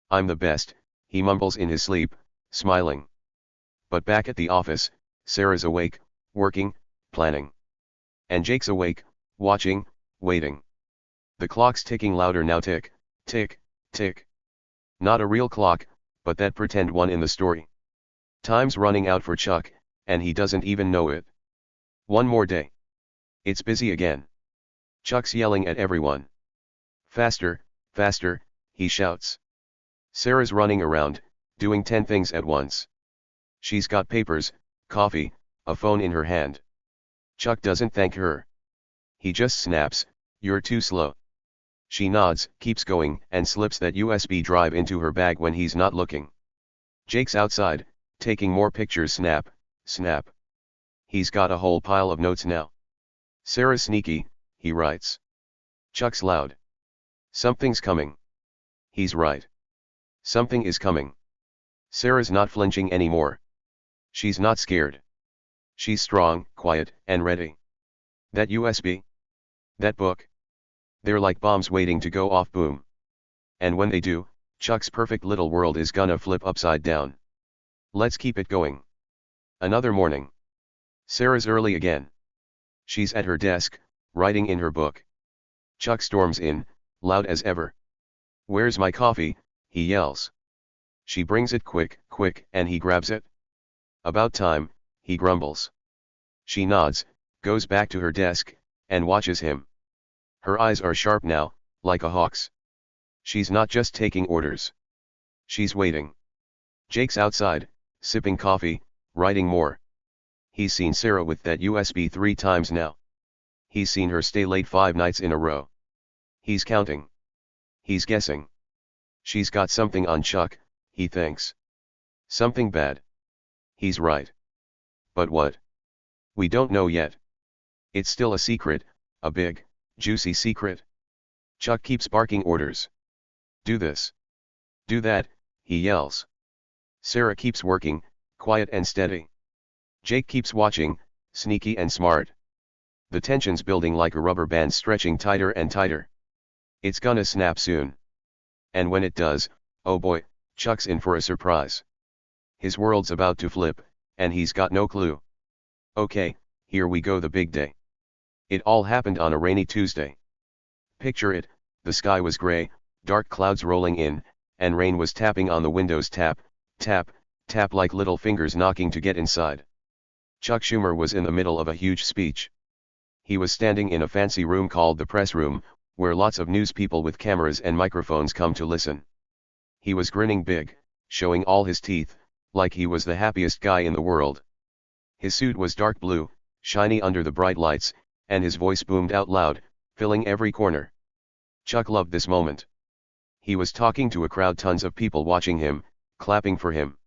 I'm the best, he mumbles in his sleep, smiling. But back at the office, Sarah's awake, working, planning. And Jake's awake, watching, waiting. The clock's ticking louder now, tick, tick, tick. Not a real clock, but that pretend one in the story. Time's running out for Chuck, and he doesn't even know it. One more day. It's busy again. Chuck's yelling at everyone. Faster, faster, he shouts. Sarah's running around, doing 10 things at once. She's got papers, coffee, a phone in her hand. Chuck doesn't thank her. He just snaps, "You're too slow." She nods, keeps going, and slips that USB drive into her bag when he's not looking. Jake's outside, taking more pictures, snap, snap. He's got a whole pile of notes now. Sarah's sneaky, he writes. Chuck's loud. Something's coming. He's right. Something is coming. Sarah's not flinching anymore. She's not scared. She's strong, quiet, and ready. That USB? That book? They're like bombs waiting to go off, boom. And when they do, Chuck's perfect little world is gonna flip upside down. Let's keep it going. Another morning. Sarah's early again. She's at her desk, writing in her book. Chuck storms in, loud as ever. "Where's my coffee?" he yells. She brings it quick, quick, and he grabs it. "About time," he grumbles. She nods, goes back to her desk, and watches him. Her eyes are sharp now, like a hawk's. She's not just taking orders. She's waiting. Jake's outside, sipping coffee, writing more. He's seen Sarah with that USB 3 times now. He's seen her stay late 5 nights in a row. He's counting. He's guessing. She's got something on Chuck, he thinks. Something bad. He's right. But what? We don't know yet. It's still a secret, a big, juicy secret. Chuck keeps barking orders. Do this. Do that, he yells. Sarah keeps working, quiet and steady. Jake keeps watching, sneaky and smart. The tension's building like a rubber band stretching tighter and tighter. It's gonna snap soon. And when it does, oh boy, Chuck's in for a surprise. His world's about to flip, and he's got no clue. Okay, here we go, the big day. It all happened on a rainy Tuesday. Picture it, the sky was gray, dark clouds rolling in, and rain was tapping on the windows, tap, tap, tap like little fingers knocking to get inside. Chuck Schumer was in the middle of a huge speech. He was standing in a fancy room called the press room, where lots of news people with cameras and microphones come to listen. He was grinning big, showing all his teeth, like he was the happiest guy in the world. His suit was dark blue, shiny under the bright lights, and his voice boomed out loud, filling every corner. Chuck loved this moment. He was talking to a crowd, tons of people watching him, clapping for him.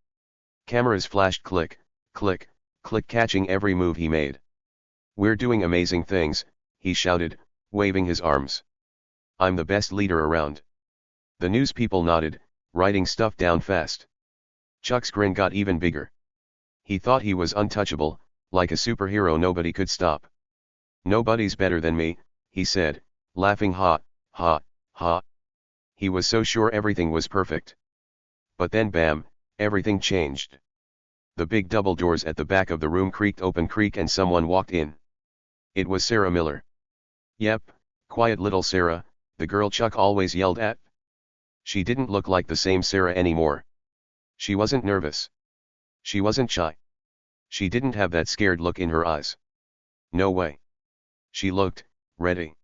Cameras flashed click, click, click, catching every move he made. "We're doing amazing things," he shouted, waving his arms. "I'm the best leader around." The news people nodded, writing stuff down fast. Chuck's grin got even bigger. He thought he was untouchable, like a superhero nobody could stop. "Nobody's better than me," he said, laughing, ha, ha, ha. He was so sure everything was perfect. But then bam, everything changed. The big double doors at the back of the room creaked open, and someone walked in. It was Sarah Miller. Yep, quiet little Sarah, the girl Chuck always yelled at. She didn't look like the same Sarah anymore. She wasn't nervous. She wasn't shy. She didn't have that scared look in her eyes. No way. She looked ready.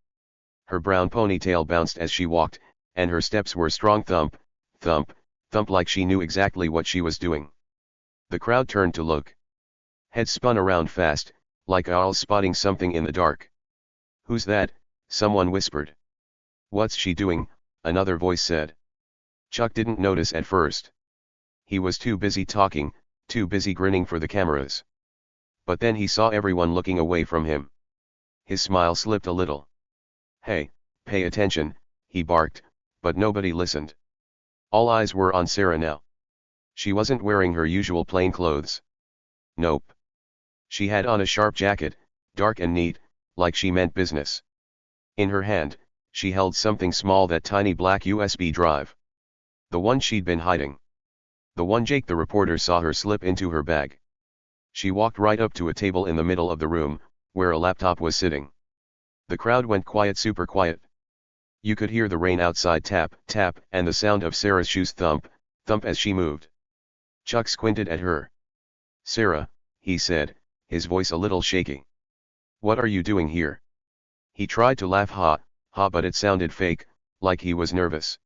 Her brown ponytail bounced as she walked, and her steps were strong, thump, thump, thump, like she knew exactly what she was doing. The crowd turned to look. Heads spun around fast, like owls spotting something in the dark. "Who's that?" someone whispered. "What's she doing?" another voice said. Chuck didn't notice at first. He was too busy talking, too busy grinning for the cameras. But then he saw everyone looking away from him. His smile slipped a little. "Hey, pay attention," he barked, but nobody listened. All eyes were on Sarah now. She wasn't wearing her usual plain clothes. Nope. She had on a sharp jacket, dark and neat, like she meant business. In her hand, she held something small, that tiny black USB drive. The one she'd been hiding. The one Jake the reporter saw her slip into her bag. She walked right up to a table in the middle of the room, where a laptop was sitting. The crowd went quiet, super quiet. You could hear the rain outside tap, tap, and the sound of Sarah's shoes thump, thump as she moved. Chuck squinted at her. "Sarah," he said, his voice a little shaky. "What are you doing here?" He tried to laugh, ha, ha, but it sounded fake, like he was nervous.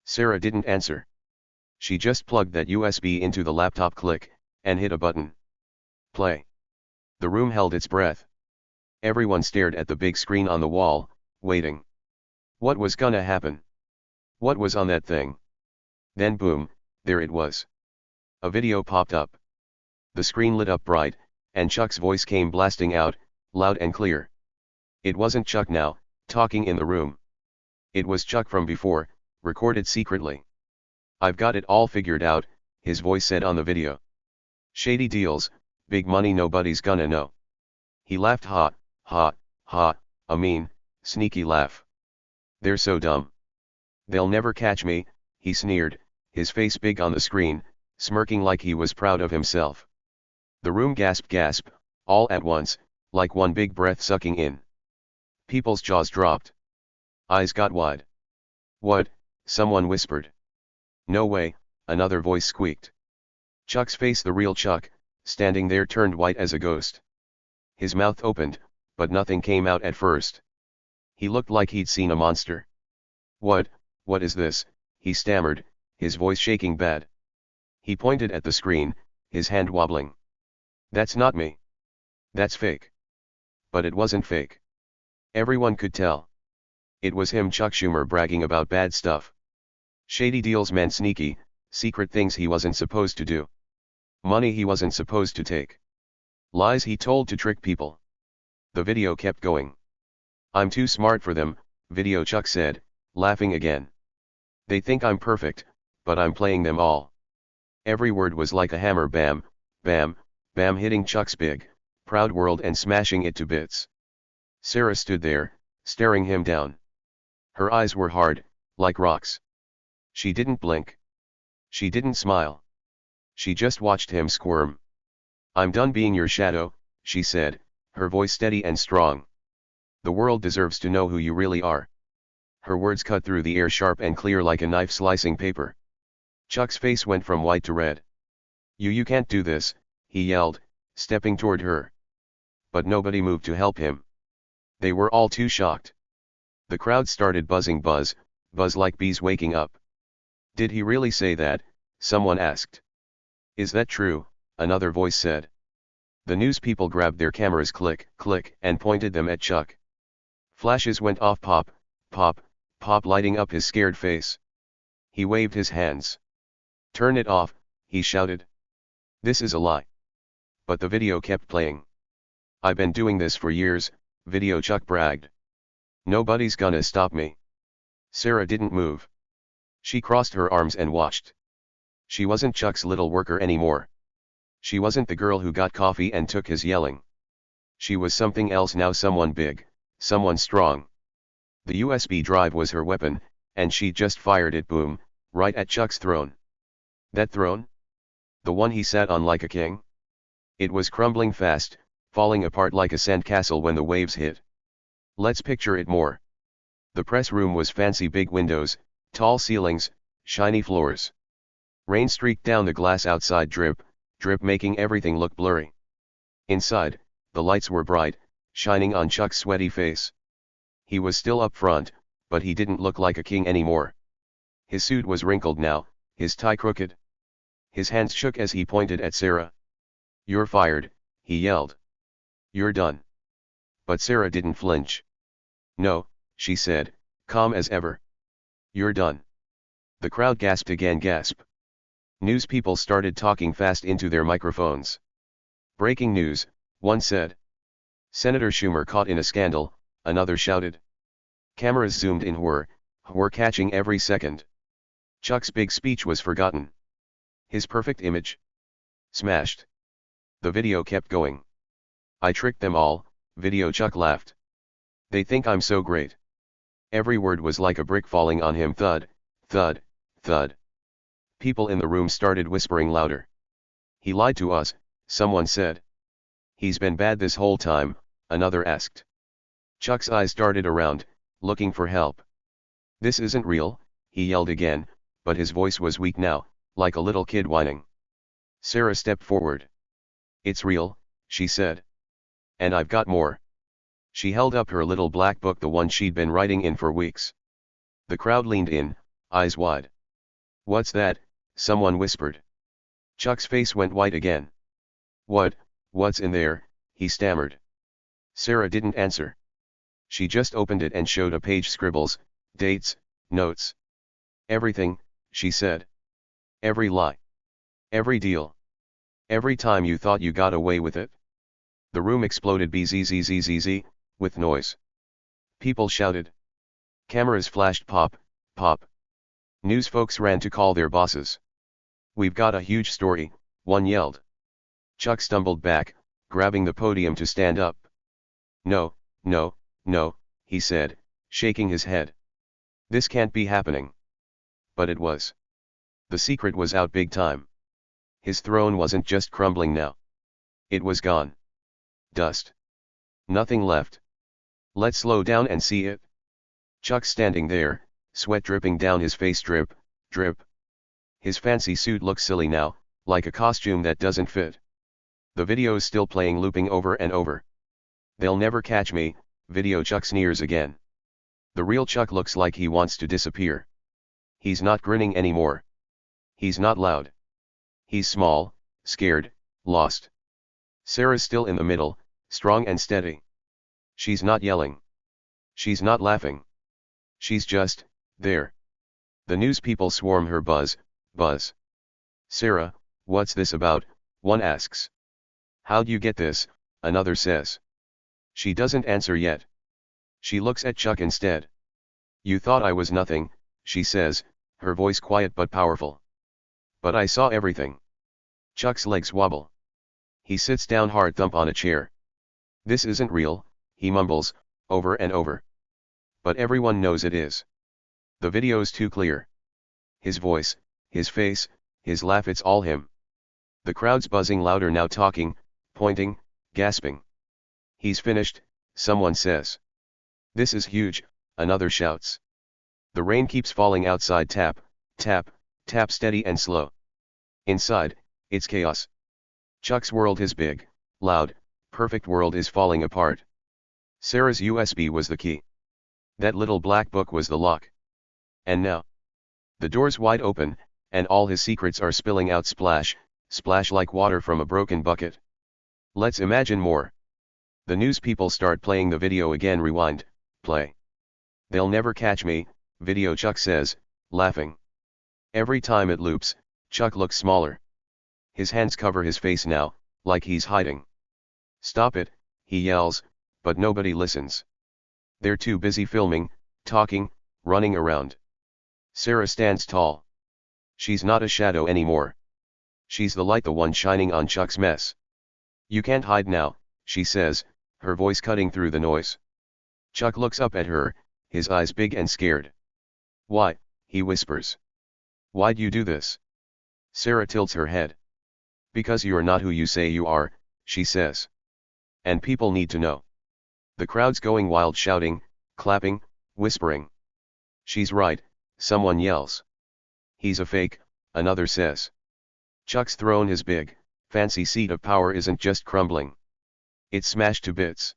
Sarah didn't answer. She just plugged that USB into the laptop, click, and hit a button. Play. The room held its breath. Everyone stared at the big screen on the wall, waiting. What was gonna happen? What was on that thing? Then boom, there it was. A video popped up. The screen lit up bright, and Chuck's voice came blasting out, loud and clear. It wasn't Chuck now, talking in the room. It was Chuck from before, recorded secretly. "I've got it all figured out," his voice said on the video. "Shady deals, big money, nobody's gonna know." He laughed, ha, ha, ha, a mean, sneaky laugh. "They're so dumb. They'll never catch me," he sneered, his face big on the screen, smirking like he was proud of himself. The room gasped, all at once, like one big breath sucking in. People's jaws dropped. Eyes got wide. "What?" someone whispered. "No way," another voice squeaked. Chuck's face, the real Chuck, standing there, turned white as a ghost. His mouth opened, but nothing came out at first. He looked like he'd seen a monster. What is this?" he stammered, his voice shaking bad. He pointed at the screen, his hand wobbling. "That's not me. That's fake." But it wasn't fake. Everyone could tell. It was him, Chuck Schumer, bragging about bad stuff. Shady deals meant sneaky, secret things he wasn't supposed to do. Money he wasn't supposed to take. Lies he told to trick people. The video kept going. "I'm too smart for them," video Chuck said, laughing again. "They think I'm perfect, but I'm playing them all." Every word was like a hammer, bam, bam, bam, hitting Chuck's big, proud world and smashing it to bits. Sarah stood there, staring him down. Her eyes were hard, like rocks. She didn't blink. She didn't smile. She just watched him squirm. "I'm done being your shadow," she said, her voice steady and strong. "The world deserves to know who you really are." Her words cut through the air sharp and clear like a knife slicing paper. Chuck's face went from white to red. You can't do this," he yelled, stepping toward her. But nobody moved to help him. They were all too shocked. The crowd started buzzing, buzz like bees waking up. "Did he really say that?" someone asked. "Is that true?" another voice said. The news people grabbed their cameras, click, click, and pointed them at Chuck. Flashes went off, pop, pop, pop, lighting up his scared face. He waved his hands. "Turn it off," he shouted. "This is a lie." But the video kept playing. "I've been doing this for years," video Chuck bragged. "Nobody's gonna stop me." Sarah didn't move. She crossed her arms and watched. She wasn't Chuck's little worker anymore. She wasn't the girl who got coffee and took his yelling. She was something else now, someone big, someone strong. The USB drive was her weapon, and she just fired it, boom, right at Chuck's throne. That throne? The one he sat on like a king? It was crumbling fast, falling apart like a sandcastle when the waves hit. Let's picture it more. The press room was fancy, big windows, tall ceilings, shiny floors. Rain streaked down the glass outside, drip, drip, making everything look blurry. Inside, the lights were bright, shining on Chuck's sweaty face. He was still up front, but he didn't look like a king anymore. His suit was wrinkled now, his tie crooked. His hands shook as he pointed at Sarah. "You're fired," he yelled. "You're done." But Sarah didn't flinch. "No," she said, calm as ever. "You're done." The crowd gasped again, gasp. News people started talking fast into their microphones. "Breaking news," one said. "Senator Schumer caught in a scandal," another shouted. Cameras zoomed in, were catching every second. Chuck's big speech was forgotten. His perfect image smashed. The video kept going. "I tricked them all," video Chuck laughed. "They think I'm so great." Every word was like a brick falling on him, thud, thud, thud. People in the room started whispering louder. "He lied to us," someone said. "He's been bad this whole time," another asked. Chuck's eyes darted around, looking for help. "This isn't real," he yelled again, but his voice was weak now, like a little kid whining. Sarah stepped forward. "It's real," she said. "And I've got more." She held up her little black book, the one she'd been writing in for weeks. The crowd leaned in, eyes wide. "What's that?" someone whispered. Chuck's face went white again. What's in there?" he stammered. Sarah didn't answer. She just opened it and showed a page, scribbles, dates, notes. "Everything," she said. "Every lie. Every deal. Every time you thought you got away with it." The room exploded, bzzzzz, with noise. People shouted. Cameras flashed, pop, pop. News folks ran to call their bosses. "We've got a huge story," one yelled. Chuck stumbled back, grabbing the podium to stand up. No, no, no," he said, shaking his head. "This can't be happening." But it was. The secret was out big time. His throne wasn't just crumbling now. It was gone. Dust. Nothing left. "Let's slow down and see it." Chuck's standing there, sweat dripping down his face, drip, drip. His fancy suit looks silly now, like a costume that doesn't fit. The video's still playing, looping over and over. "They'll never catch me," video Chuck sneers again. The real Chuck looks like he wants to disappear. He's not grinning anymore. He's not loud. He's small, scared, lost. Sarah's still in the middle, strong and steady. She's not yelling. She's not laughing. She's just there. The news people swarm her, buzz, buzz. "Sarah, what's this about?" one asks. "How'd you get this?" another says. She doesn't answer yet. She looks at Chuck instead. "You thought I was nothing," she says, her voice quiet but powerful. "But I saw everything." Chuck's legs wobble. He sits down hard thump on a chair. This isn't real, he mumbles, over and over. But everyone knows it is. The video's too clear. His voice, his face, his laugh, it's all him. The crowd's buzzing louder now, talking, pointing, gasping. He's finished, someone says. This is huge, another shouts. The rain keeps falling outside, tap, tap, tap, steady and slow. Inside, it's chaos. Chuck's world, his big, loud, perfect world, is falling apart. Sarah's USB was the key. That little black book was the lock. And now, the door's wide open, and all his secrets are spilling out, splash, splash like water from a broken bucket. Let's imagine more. The news people start playing the video again, rewind, play. They'll never catch me, video, Chuck says, laughing. Every time it loops, Chuck looks smaller. His hands cover his face now, like he's hiding. Stop it, he yells, but nobody listens. They're too busy filming, talking, running around. Sarah stands tall. She's not a shadow anymore. She's the light, the one shining on Chuck's mess. You can't hide now, she says, her voice cutting through the noise. Chuck looks up at her, his eyes big and scared. Why, he whispers. Why'd you do this? Sarah tilts her head. Because you're not who you say you are, she says. And people need to know. The crowd's going wild, shouting, clapping, whispering. She's right, someone yells. He's a fake, another says. Chuck's throne, his big, fancy seat of power, isn't just crumbling. It's smashed to bits.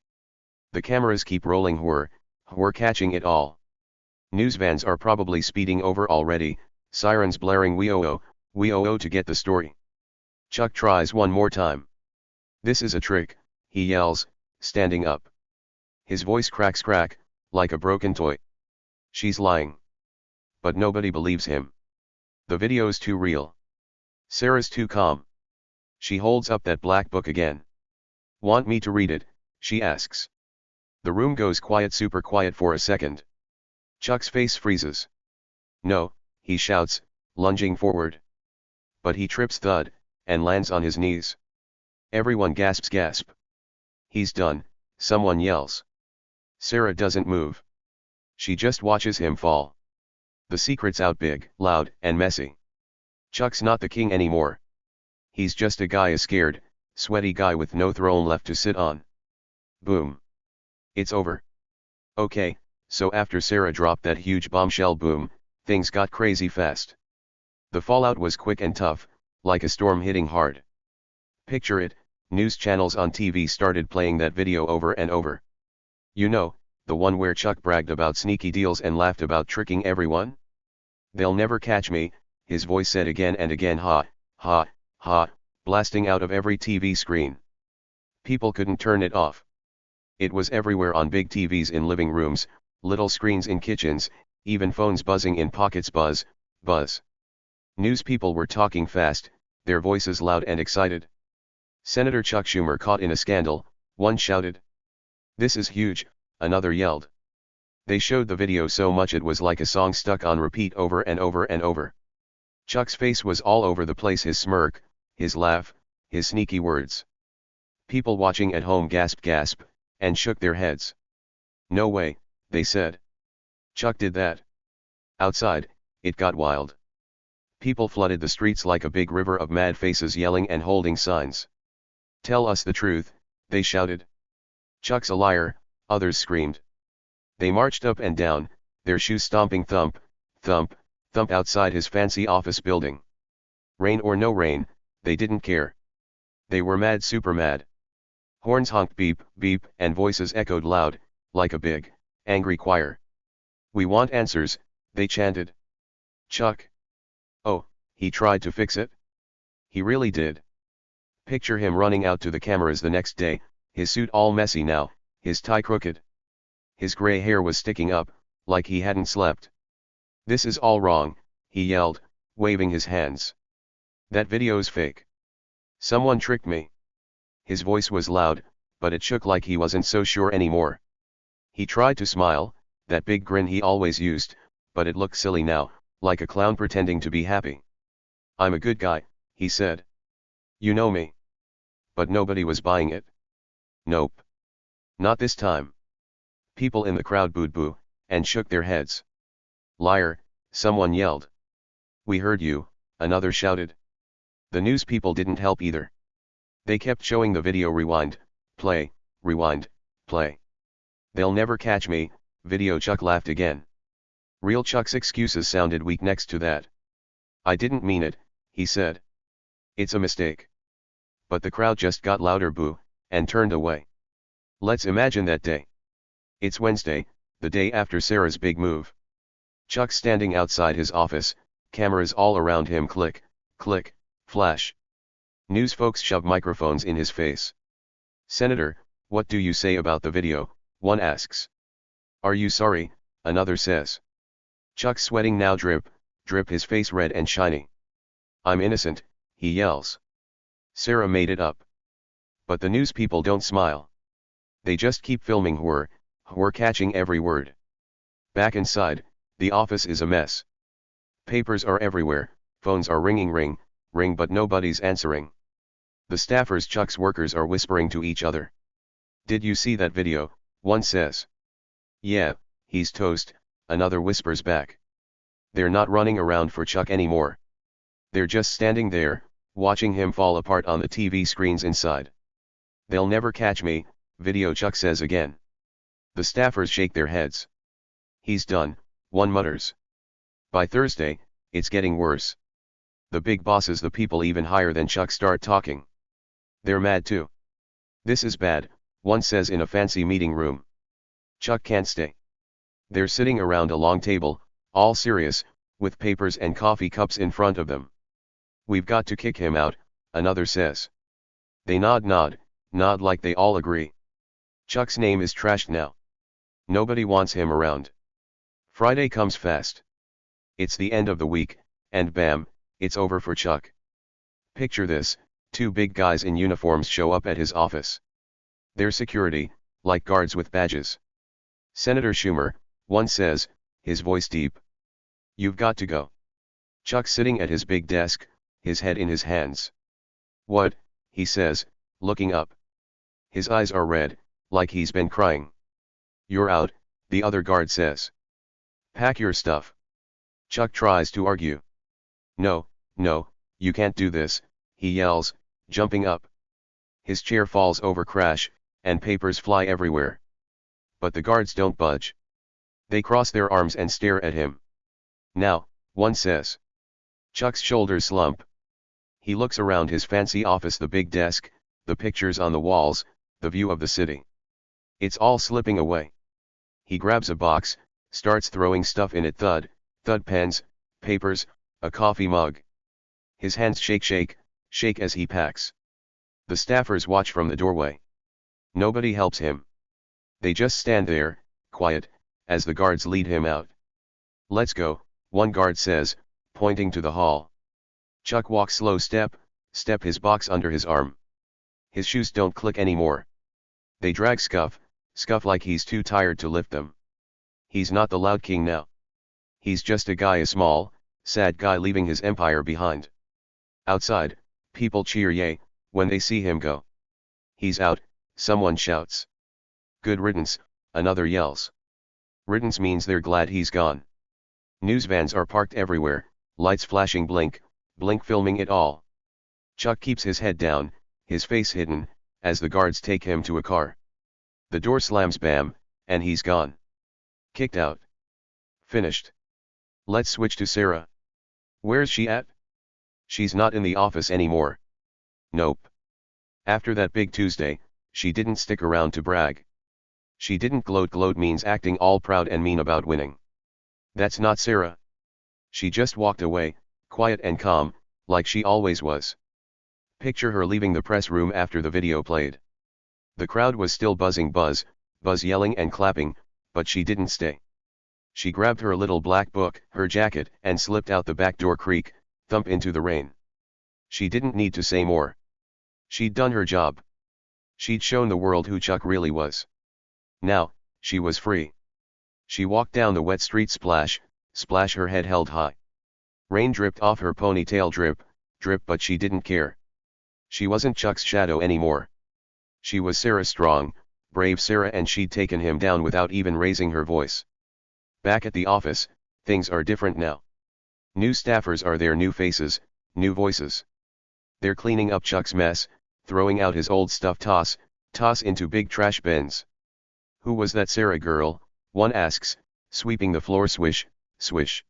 The cameras keep rolling, we're catching it all. News vans are probably speeding over already, sirens blaring, we owe to get the story. Chuck tries one more time. This is a trick, he yells, standing up. His voice cracks, like a broken toy. She's lying. But nobody believes him. The video's too real. Sarah's too calm. She holds up that black book again. Want me to read it? She asks. The room goes quiet, super quiet for a second. Chuck's face freezes. No, he shouts, lunging forward. But he trips, thud, and lands on his knees. Everyone gasps, gasp. He's done, someone yells. Sarah doesn't move. She just watches him fall. The secret's out, big, loud, and messy. Chuck's not the king anymore. He's just a guy, a scared, sweaty guy with no throne left to sit on. Boom. It's over. Okay, so after Sarah dropped that huge bombshell, boom, things got crazy fast. The fallout was quick and tough, like a storm hitting hard. Picture it, news channels on TV started playing that video over and over. You know, the one where Chuck bragged about sneaky deals and laughed about tricking everyone? They'll never catch me, his voice said again and again, ha, ha, ha, blasting out of every TV screen. People couldn't turn it off. It was everywhere, on big TVs in living rooms, little screens in kitchens, even phones buzzing in pockets, buzz, buzz. News people were talking fast, their voices loud and excited. Senator Chuck Schumer caught in a scandal, one shouted. This is huge, another yelled. They showed the video so much it was like a song stuck on repeat over and over and over. Chuck's face was all over the place, his smirk, his laugh, his sneaky words. People watching at home gasped, and shook their heads. No way, they said. Chuck did that. Outside, it got wild. People flooded the streets like a big river of mad faces, yelling and holding signs. Tell us the truth, they shouted. Chuck's a liar, others screamed. They marched up and down, their shoes stomping, thump, thump, thump, outside his fancy office building. Rain or no rain, they didn't care. They were mad, super mad. Horns honked, beep, beep, and voices echoed loud, like a big, angry choir. We want answers, they chanted. Chuck. Oh, he tried to fix it? He really did. Picture him running out to the cameras the next day, his suit all messy now, his tie crooked. His gray hair was sticking up, like he hadn't slept. This is all wrong, he yelled, waving his hands. That video's fake. Someone tricked me. His voice was loud, but it shook like he wasn't so sure anymore. He tried to smile, that big grin he always used, but it looked silly now, like a clown pretending to be happy. I'm a good guy, he said. You know me. But nobody was buying it. Nope. Not this time. People in the crowd booed boo, and shook their heads. Liar, someone yelled. We heard you, another shouted. The news people didn't help either. They kept showing the video rewind, play, rewind, play. They'll never catch me, video. Chuck laughed again. Real Chuck's excuses sounded weak next to that. I didn't mean it, he said. It's a mistake. But the crowd just got louder boo, and turned away. Let's imagine that day. It's Wednesday, the day after Sarah's big move. Chuck's standing outside his office, cameras all around him. Click, click, flash. News folks shove microphones in his face. Senator, what do you say about the video? One asks. Are you sorry? Another says. Chuck's sweating now. Drip, drip, his face red and shiny. I'm innocent, he yells. Sarah made it up. But the news people don't smile. They just keep filming her, catching every word. Back inside, the office is a mess. Papers are everywhere, phones are ringing, ring, but nobody's answering. The staffers, Chuck's workers, are whispering to each other. Did you see that video? One says. Yeah, he's toast, another whispers back. They're not running around for Chuck anymore. They're just standing there, watching him fall apart on the TV screens inside. They'll never catch me, video. Chuck says again. The staffers shake their heads. He's done, one mutters. By Thursday, it's getting worse. The big bosses, the people even higher than Chuck, start talking. They're mad too. This is bad, one says in a fancy meeting room. Chuck can't stay. They're sitting around a long table, all serious, with papers and coffee cups in front of them. We've got to kick him out, another says. They nod like they all agree. Chuck's name is trashed now. Nobody wants him around. Friday comes fast. It's the end of the week, and bam, it's over for Chuck. Picture this, two big guys in uniforms show up at his office. They're security, like guards with badges. Senator Schumer, one says, his voice deep. You've got to go. Chuck's sitting at his big desk, his head in his hands. What? He says, looking up. His eyes are red, like he's been crying. You're out, the other guard says. Pack your stuff. Chuck tries to argue. No, you can't do this, he yells, jumping up. His chair falls over, crash, and papers fly everywhere. But the guards don't budge. They cross their arms and stare at him. Now, one says. Chuck's shoulders slump. He looks around his fancy office, the big desk, the pictures on the walls, the view of the city. It's all slipping away. He grabs a box, starts throwing stuff in it. Thud, thud, pens, papers, a coffee mug. His hands shake as he packs. The staffers watch from the doorway. Nobody helps him. They just stand there, quiet, as the guards lead him out. Let's go, one guard says, pointing to the hall. Chuck walks slow step, his box under his arm. His shoes don't click anymore. They drag, scuff like he's too tired to lift them. He's not the loud king now. He's just a guy, a small, sad guy leaving his empire behind. Outside, people cheer yay, when they see him go. He's out, someone shouts. Good riddance, another yells. Riddance means they're glad he's gone. News vans are parked everywhere, lights flashing, blink, filming it all. Chuck keeps his head down, his face hidden, as the guards take him to a car. The door slams, bam, and he's gone. Kicked out. Finished. Let's switch to Sarah. Where's she at? She's not in the office anymore. Nope. After that big Tuesday, she didn't stick around to brag. She didn't gloat. Gloat means acting all proud and mean about winning. That's not Sarah. She just walked away, quiet and calm, like she always was. Picture her leaving the press room after the video played. The crowd was still buzzing, buzz yelling and clapping, but she didn't stay. She grabbed her little black book, her jacket, and slipped out the back door, creak, thump into the rain. She didn't need to say more. She'd done her job. She'd shown the world who Chuck really was. Now, she was free. She walked down the wet street, splash, her head held high. Rain dripped off her ponytail, drip, but she didn't care. She wasn't Chuck's shadow anymore. She was Sarah Strong, brave Sarah, and she'd taken him down without even raising her voice. Back at the office, things are different now. New staffers are there, new faces, new voices. They're cleaning up Chuck's mess, throwing out his old stuff, toss into big trash bins. Who was that Sarah girl, one asks, sweeping the floor, swish, swish.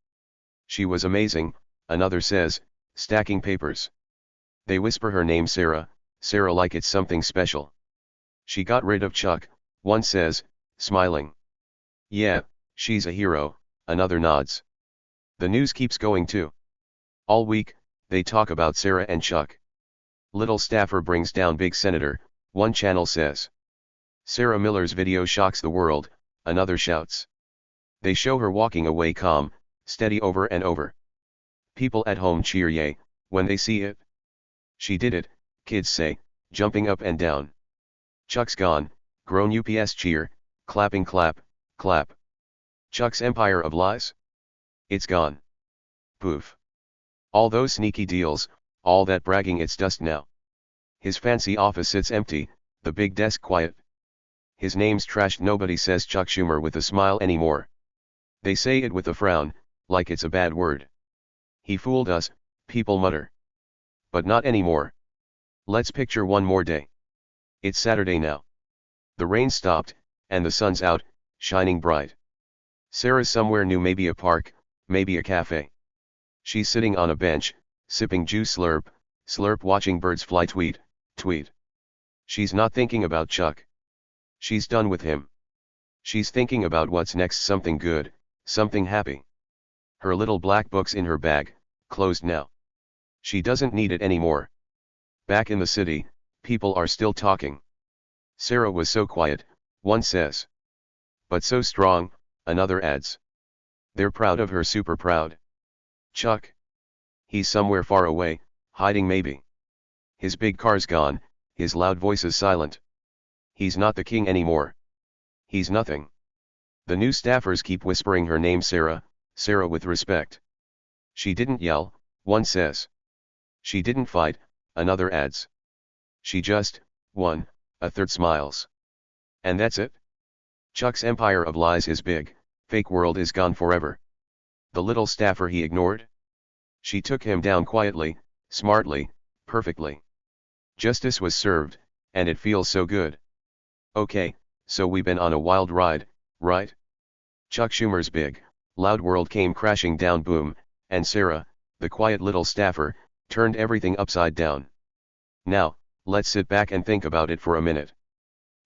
She was amazing, another says, stacking papers. They whisper her name, Sarah, Sarah, like it's something special. She got rid of Chuck, one says, smiling. Yeah, she's a hero, another nods. The news keeps going too. All week, they talk about Sarah and Chuck. Little staffer brings down big senator, one channel says. Sarah Miller's video shocks the world, another shouts. They show her walking away calm, steady over and over. People at home cheer yay, when they see it. She did it, kids say, jumping up and down. Chuck's gone, grown ups cheer, clapping clap, clap. Chuck's empire of lies? It's gone. Poof. All those sneaky deals, all that bragging, it's dust now. His fancy office sits empty, the big desk quiet. His name's trashed, nobody says Chuck Schumer with a smile anymore. They say it with a frown, like it's a bad word. He fooled us, people mutter. But not anymore. Let's picture one more day. It's Saturday now. The rain stopped, and the sun's out, shining bright. Sarah's somewhere new, maybe a park, maybe a cafe. She's sitting on a bench, sipping juice, slurp, slurp, watching birds fly, tweet, tweet. She's not thinking about Chuck. She's done with him. She's thinking about what's next, something good, something happy. Her little black book's in her bag, closed now. She doesn't need it anymore. Back in the city, people are still talking. Sarah was so quiet, one says. But so strong, another adds. They're proud of her, super proud. Chuck? He's somewhere far away, hiding maybe. His big car's gone, his loud voice is silent. He's not the king anymore. He's nothing. The new staffers keep whispering her name, Sarah, Sarah, with respect. She didn't yell, one says. She didn't fight, another adds. She just won, a third smiles. And that's it? Chuck's empire of lies is big, fake world is gone forever. The little staffer he ignored? She took him down quietly, smartly, perfectly. Justice was served, and it feels so good. Okay, so we've been on a wild ride, right? Chuck Schumer's big, loud world came crashing down, boom, and Sarah, the quiet little staffer, turned everything upside down. Now, let's sit back and think about it for a minute.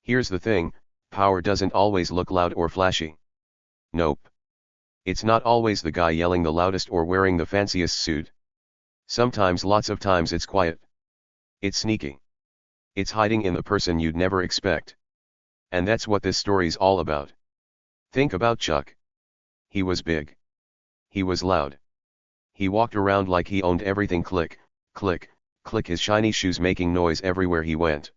Here's the thing, power doesn't always look loud or flashy. Nope. It's not always the guy yelling the loudest or wearing the fanciest suit. Sometimes, lots of times, it's quiet. It's sneaky. It's hiding in the person you'd never expect. And that's what this story's all about. Think about Chuck. He was big. He was loud. He walked around like he owned everything, click, click, click, his shiny shoes making noise everywhere he went.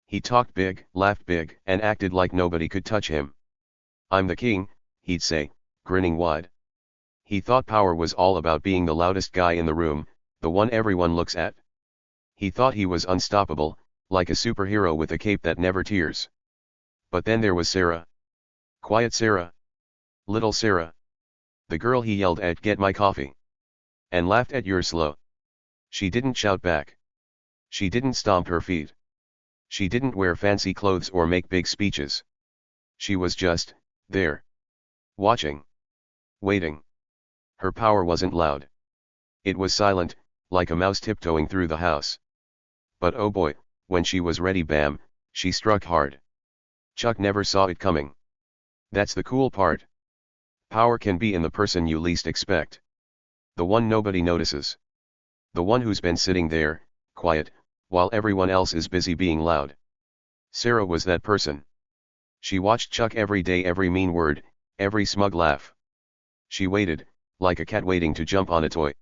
He talked big, laughed big, and acted like nobody could touch him. I'm the king, he'd say, grinning wide. He thought power was all about being the loudest guy in the room, the one everyone looks at. He thought he was unstoppable, like a superhero with a cape that never tears. But then there was Sarah. Quiet Sarah. Little Sarah. The girl he yelled at, get my coffee. And laughed at, you're slow. She didn't shout back. She didn't stomp her feet. She didn't wear fancy clothes or make big speeches. She was just there. Watching. Waiting. Her power wasn't loud. It was silent, like a mouse tiptoeing through the house. But oh boy, when she was ready, bam, she struck hard. Chuck never saw it coming. That's the cool part. Power can be in the person you least expect. The one nobody notices. The one who's been sitting there, quiet, while everyone else is busy being loud. Sarah was that person. She watched Chuck every day, every mean word, every smug laugh. She waited, like a cat waiting to jump on a toy.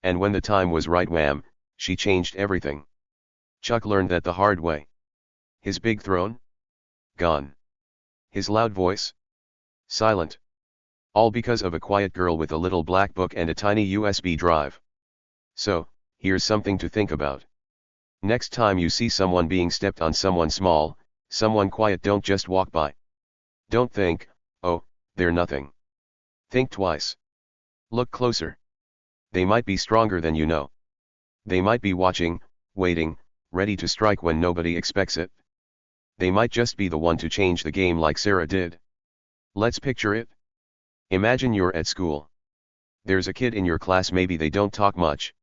And when the time was right, wham, she changed everything. Chuck learned that the hard way. His big throne? Gone. His loud voice? Silent. All because of a quiet girl with a little black book and a tiny USB drive. So, here's something to think about. Next time you see someone being stepped on, someone small, someone quiet, don't just walk by. Don't think, oh, they're nothing. Think twice. Look closer. They might be stronger than you know. They might be watching, waiting, ready to strike when nobody expects it. They might just be the one to change the game like Sarah did. Let's picture it. Imagine you're at school. There's a kid in your class, maybe they don't talk much.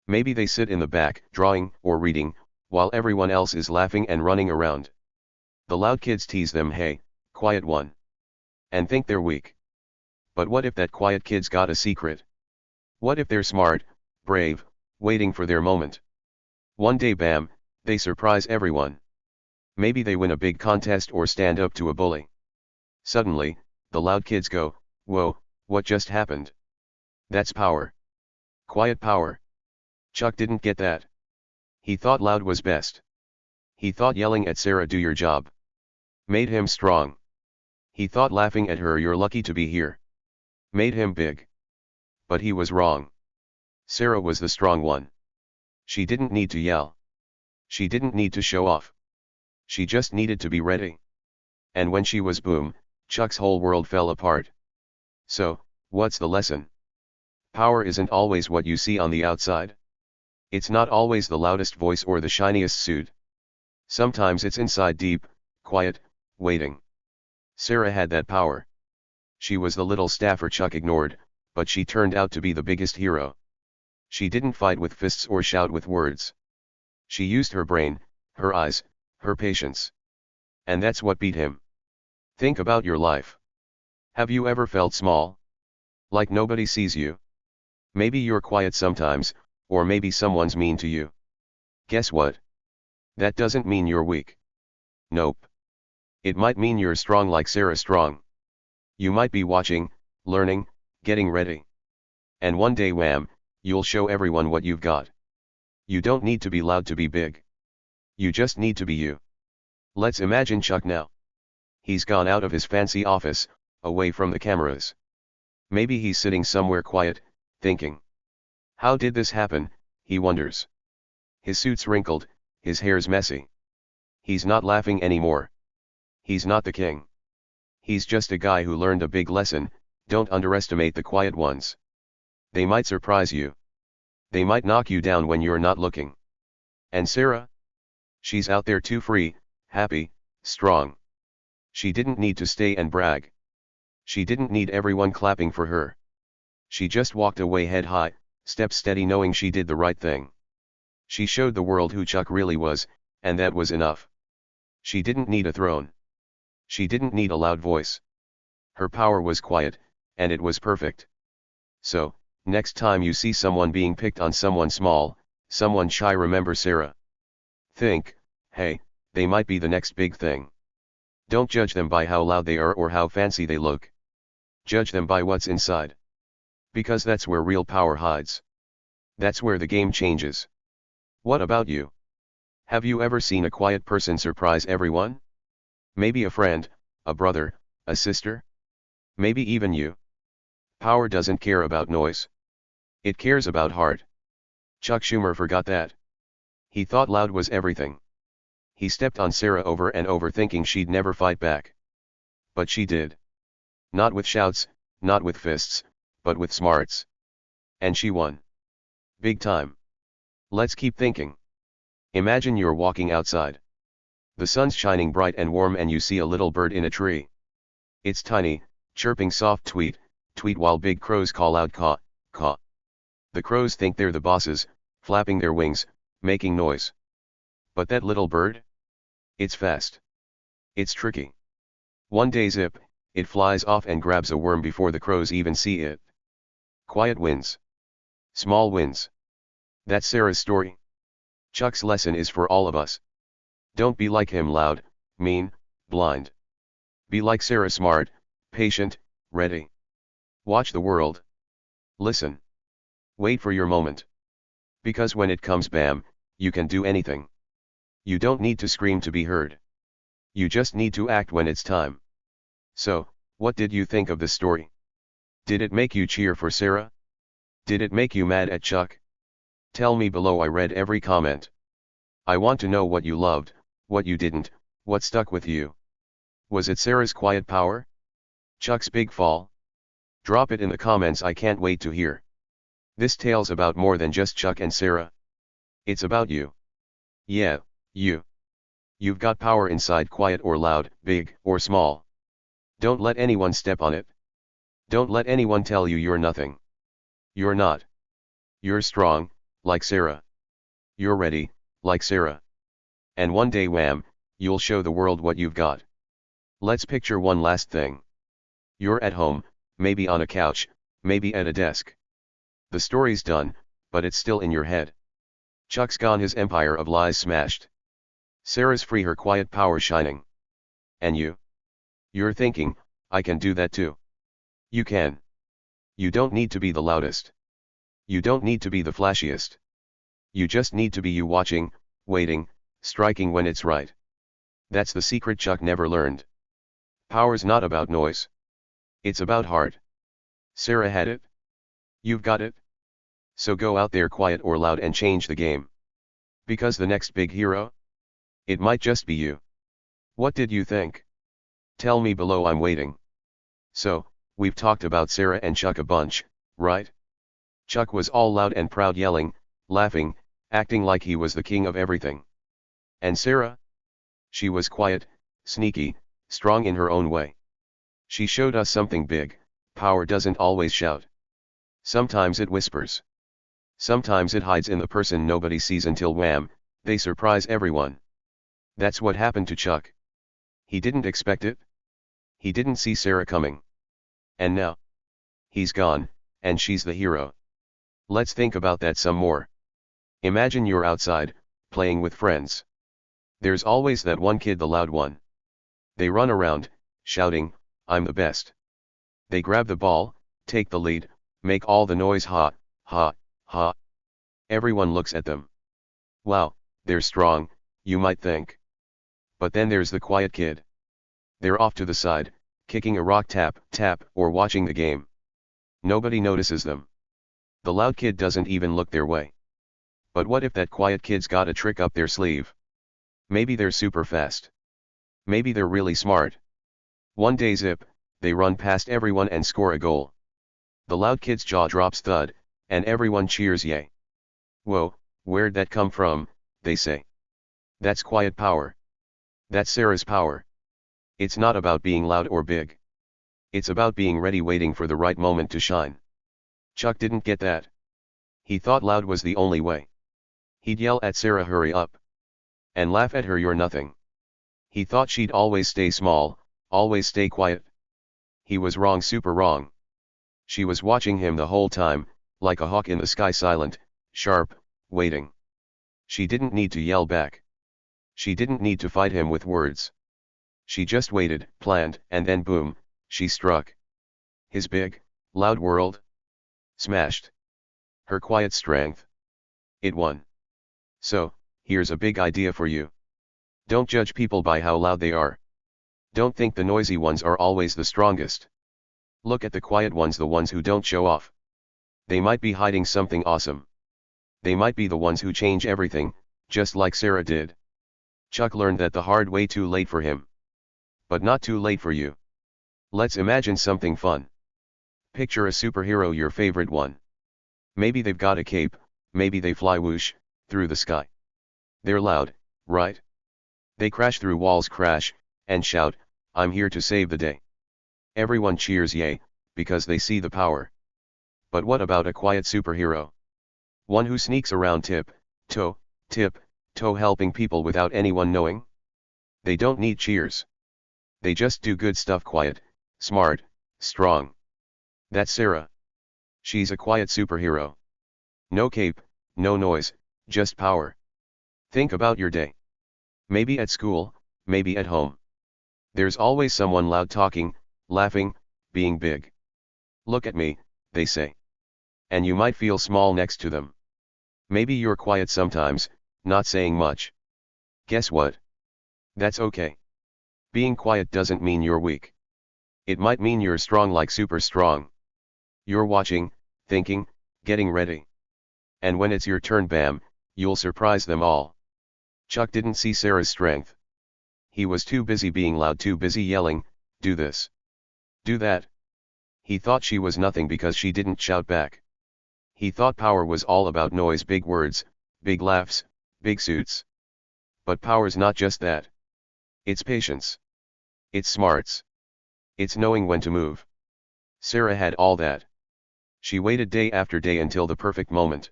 Maybe they sit in the back, drawing or reading, while everyone else is laughing and running around. The loud kids tease them, hey, quiet one. And think they're weak. But what if that quiet kid's got a secret? What if they're smart, brave, waiting for their moment? One day, bam, they surprise everyone. Maybe they win a big contest or stand up to a bully. Suddenly, the loud kids go, whoa, what just happened? That's power. Quiet power. Chuck didn't get that. He thought loud was best. He thought yelling at Sarah, do your job, made him strong. He thought laughing at her, you're lucky to be here, made him big. But he was wrong. Sarah was the strong one. She didn't need to yell. She didn't need to show off. She just needed to be ready. And when she was, boom, Chuck's whole world fell apart. So, what's the lesson? Power isn't always what you see on the outside. It's not always the loudest voice or the shiniest suit. Sometimes it's inside, deep, quiet, waiting. Sarah had that power. She was the little staffer Chuck ignored, but she turned out to be the biggest hero. She didn't fight with fists or shout with words. She used her brain, her eyes, her patience. And that's what beat him. Think about your life. Have you ever felt small? Like nobody sees you? Maybe you're quiet sometimes, or maybe someone's mean to you. Guess what? That doesn't mean you're weak. Nope. It might mean you're strong, like Sarah strong. You might be watching, learning, getting ready. And one day, wham, you'll show everyone what you've got. You don't need to be loud to be big. You just need to be you. Let's imagine Chuck now. He's gone out of his fancy office, away from the cameras. Maybe he's sitting somewhere quiet, thinking. How did this happen, he wonders. His suit's wrinkled, his hair's messy. He's not laughing anymore. He's not the king. He's just a guy who learned a big lesson: don't underestimate the quiet ones. They might surprise you. They might knock you down when you're not looking. And Sarah? She's out there too, free, happy, strong. She didn't need to stay and brag. She didn't need everyone clapping for her. She just walked away head high, step steady, knowing she did the right thing. She showed the world who Chuck really was, and that was enough. She didn't need a throne. She didn't need a loud voice. Her power was quiet, and it was perfect. So, next time you see someone being picked on, someone small, someone shy, remember Sarah. Think, hey, they might be the next big thing. Don't judge them by how loud they are or how fancy they look. Judge them by what's inside. Because that's where real power hides. That's where the game changes. What about you? Have you ever seen a quiet person surprise everyone? Maybe a friend, a brother, a sister? Maybe even you. Power doesn't care about noise. It cares about heart. Chuck Schumer forgot that. He thought loud was everything. He stepped on Sarah over and over, thinking she'd never fight back. But she did. Not with shouts, not with fists, but with smarts. And she won. Big time. Let's keep thinking. Imagine you're walking outside. The sun's shining bright and warm, and you see a little bird in a tree. It's tiny, chirping soft tweet, tweet, while big crows call out caw, caw. The crows think they're the bosses, flapping their wings, making noise. But that little bird? It's fast. It's tricky. One day, zip, it flies off and grabs a worm before the crows even see it. Quiet wins. Small wins. That's Sarah's story. Chuck's lesson is for all of us. Don't be like him, loud, mean, blind. Be like Sarah, smart, patient, ready. Watch the world. Listen. Wait for your moment. Because when it comes, bam, you can do anything. You don't need to scream to be heard. You just need to act when it's time. So, what did you think of this story? Did it make you cheer for Sarah? Did it make you mad at Chuck? Tell me below. I read every comment. I want to know what you loved, what you didn't, what stuck with you. Was it Sarah's quiet power? Chuck's big fall? Drop it in the comments, I can't wait to hear. This tale's about more than just Chuck and Sarah. It's about you. Yeah, you. You've got power inside, quiet or loud, big or small. Don't let anyone step on it. Don't let anyone tell you you're nothing. You're not. You're strong, like Sarah. You're ready, like Sarah. And one day, wham, you'll show the world what you've got. Let's picture one last thing. You're at home, maybe on a couch, maybe at a desk. The story's done, but it's still in your head. Chuck's gone, his empire of lies smashed. Sarah's free, her quiet power shining. And you? You're thinking, I can do that too. You can. You don't need to be the loudest. You don't need to be the flashiest. You just need to be you, watching, waiting, striking when it's right. That's the secret Chuck never learned. Power's not about noise. It's about heart. Sarah had it. You've got it. So go out there, quiet or loud, and change the game. Because the next big hero? It might just be you. What did you think? Tell me below, I'm waiting. So, we've talked about Sarah and Chuck a bunch, right? Chuck was all loud and proud, yelling, laughing, acting like he was the king of everything. And Sarah? She was quiet, sneaky, strong in her own way. She showed us something big: power doesn't always shout. Sometimes it whispers. Sometimes it hides in the person nobody sees until wham, they surprise everyone. That's what happened to Chuck. He didn't expect it. He didn't see Sarah coming. And now, he's gone, and she's the hero. Let's think about that some more. Imagine you're outside, playing with friends. There's always that one kid, the loud one. They run around, shouting, I'm the best. They grab the ball, take the lead, make all the noise, ha, ha, ha. Everyone looks at them. Wow, they're strong, you might think. But then there's the quiet kid. They're off to the side, kicking a rock, tap, tap, or watching the game. Nobody notices them. The loud kid doesn't even look their way. But what if that quiet kid's got a trick up their sleeve? Maybe they're super fast. Maybe they're really smart. One day, zip, they run past everyone and score a goal. The loud kid's jaw drops, thud, and everyone cheers, yay. Whoa, where'd that come from, they say. That's quiet power. That's Sarah's power. It's not about being loud or big. It's about being ready, waiting for the right moment to shine. Chuck didn't get that. He thought loud was the only way. He'd yell at Sarah, hurry up. And laugh at her, you're nothing. He thought she'd always stay small, always stay quiet. He was wrong, super wrong. She was watching him the whole time, like a hawk in the sky, silent, sharp, waiting. She didn't need to yell back. She didn't need to fight him with words. She just waited, planned, and then boom, she struck. His big, loud world smashed. Her quiet strength. It won. So, here's a big idea for you. Don't judge people by how loud they are. Don't think the noisy ones are always the strongest. Look at the quiet ones, the ones who don't show off. They might be hiding something awesome. They might be the ones who change everything, just like Sarah did. Chuck learned that the hard way, too late for him. But not too late for you. Let's imagine something fun. Picture a superhero, your favorite one. Maybe they've got a cape, maybe they fly whoosh, through the sky. They're loud, right? They crash through walls, crash, and shout, I'm here to save the day. Everyone cheers, yay, because they see the power. But what about a quiet superhero? One who sneaks around, tip, toe, helping people without anyone knowing? They don't need cheers. They just do good stuff, quiet, smart, strong. That's Sarah. She's a quiet superhero. No cape, no noise, just power. Think about your day. Maybe at school, maybe at home. There's always someone loud, talking, laughing, being big. Look at me, they say. And you might feel small next to them. Maybe you're quiet sometimes, not saying much. Guess what? That's okay. Being quiet doesn't mean you're weak. It might mean you're strong, like super strong. You're watching, thinking, getting ready. And when it's your turn, bam, you'll surprise them all. Chuck didn't see Sarah's strength. He was too busy being loud, too busy yelling, "Do this. Do that." He thought she was nothing because she didn't shout back. He thought power was all about noise, big words, big laughs, big suits. But power's not just that. It's patience. It's smarts. It's knowing when to move. Sarah had all that. She waited day after day until the perfect moment.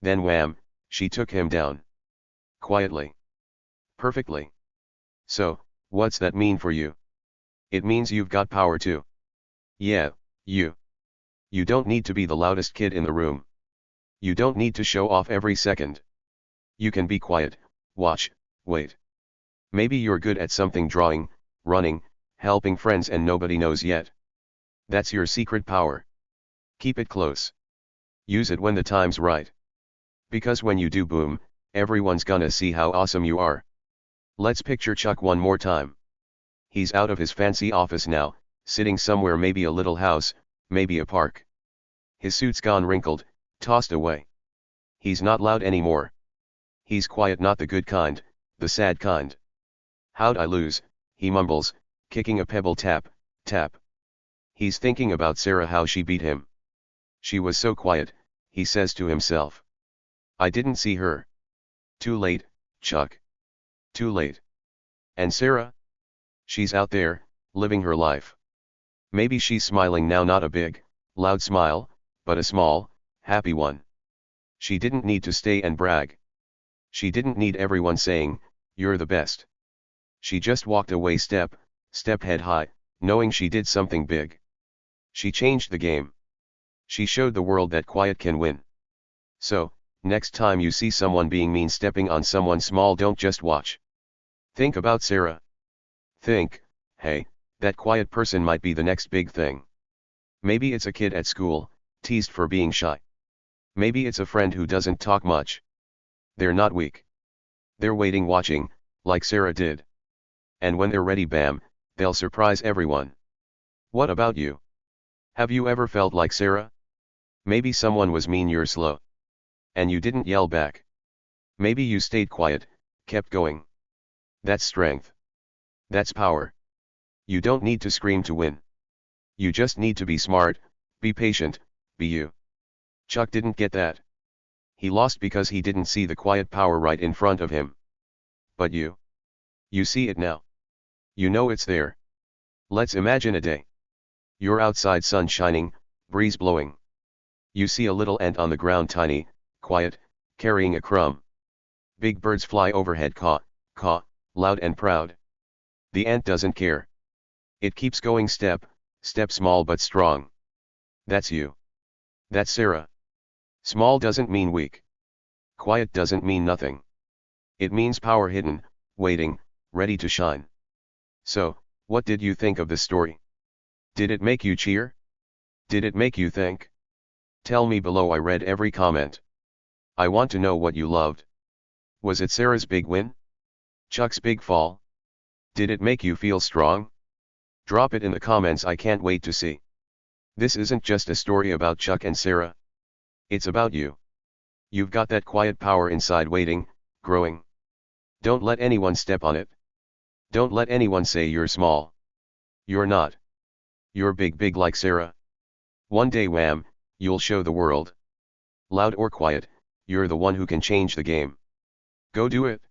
Then wham, she took him down. Quietly. Perfectly. So, what's that mean for you? It means you've got power too. Yeah, you. You don't need to be the loudest kid in the room. You don't need to show off every second. You can be quiet, watch, wait. Maybe you're good at something, drawing, running, helping friends, and nobody knows yet. That's your secret power. Keep it close. Use it when the time's right. Because when you do, boom, everyone's gonna see how awesome you are. Let's picture Chuck one more time. He's out of his fancy office now, sitting somewhere, maybe a little house, maybe a park. His suit's gone, wrinkled, tossed away. He's not loud anymore. He's quiet, not the good kind, the sad kind. "How'd I lose?" he mumbles, kicking a pebble, tap, tap. He's thinking about Sarah, how she beat him. She was so quiet, he says to himself. I didn't see her. Too late, Chuck. Too late. And Sarah? She's out there, living her life. Maybe she's smiling now, not a big, loud smile, but a small, happy one. She didn't need to stay and brag. She didn't need everyone saying, "You're the best." She just walked away, step head high, knowing she did something big. She changed the game. She showed the world that quiet can win. So, next time you see someone being mean, stepping on someone small, don't just watch. Think about Sarah. Think, hey, that quiet person might be the next big thing. Maybe it's a kid at school, teased for being shy. Maybe it's a friend who doesn't talk much. They're not weak. They're waiting, watching, like Sarah did. And when they're ready, bam, they'll surprise everyone. What about you? Have you ever felt like Sarah? Maybe someone was mean, you're slow. And you didn't yell back. Maybe you stayed quiet, kept going. That's strength. That's power. You don't need to scream to win. You just need to be smart, be patient, be you. Chuck didn't get that. He lost because he didn't see the quiet power right in front of him. But you see it now. You know it's there. Let's imagine a day. You're outside, sun shining, breeze blowing. You see a little ant on the ground, tiny, quiet, carrying a crumb. Big birds fly overhead, caw, caw, loud and proud. The ant doesn't care. It keeps going, step small but strong. That's you. That's Sarah. Small doesn't mean weak. Quiet doesn't mean nothing. It means power, hidden, waiting, ready to shine. So, what did you think of the story? Did it make you cheer? Did it make you think? Tell me below. I read every comment. I want to know what you loved. Was it Sarah's big win? Chuck's big fall? Did it make you feel strong? Drop it in the comments. I can't wait to see. This isn't just a story about Chuck and Sarah. It's about you. You've got that quiet power inside, waiting, growing. Don't let anyone step on it. Don't let anyone say you're small. You're not. You're big like Sarah. One day, wham, you'll show the world. Loud or quiet, you're the one who can change the game. Go do it.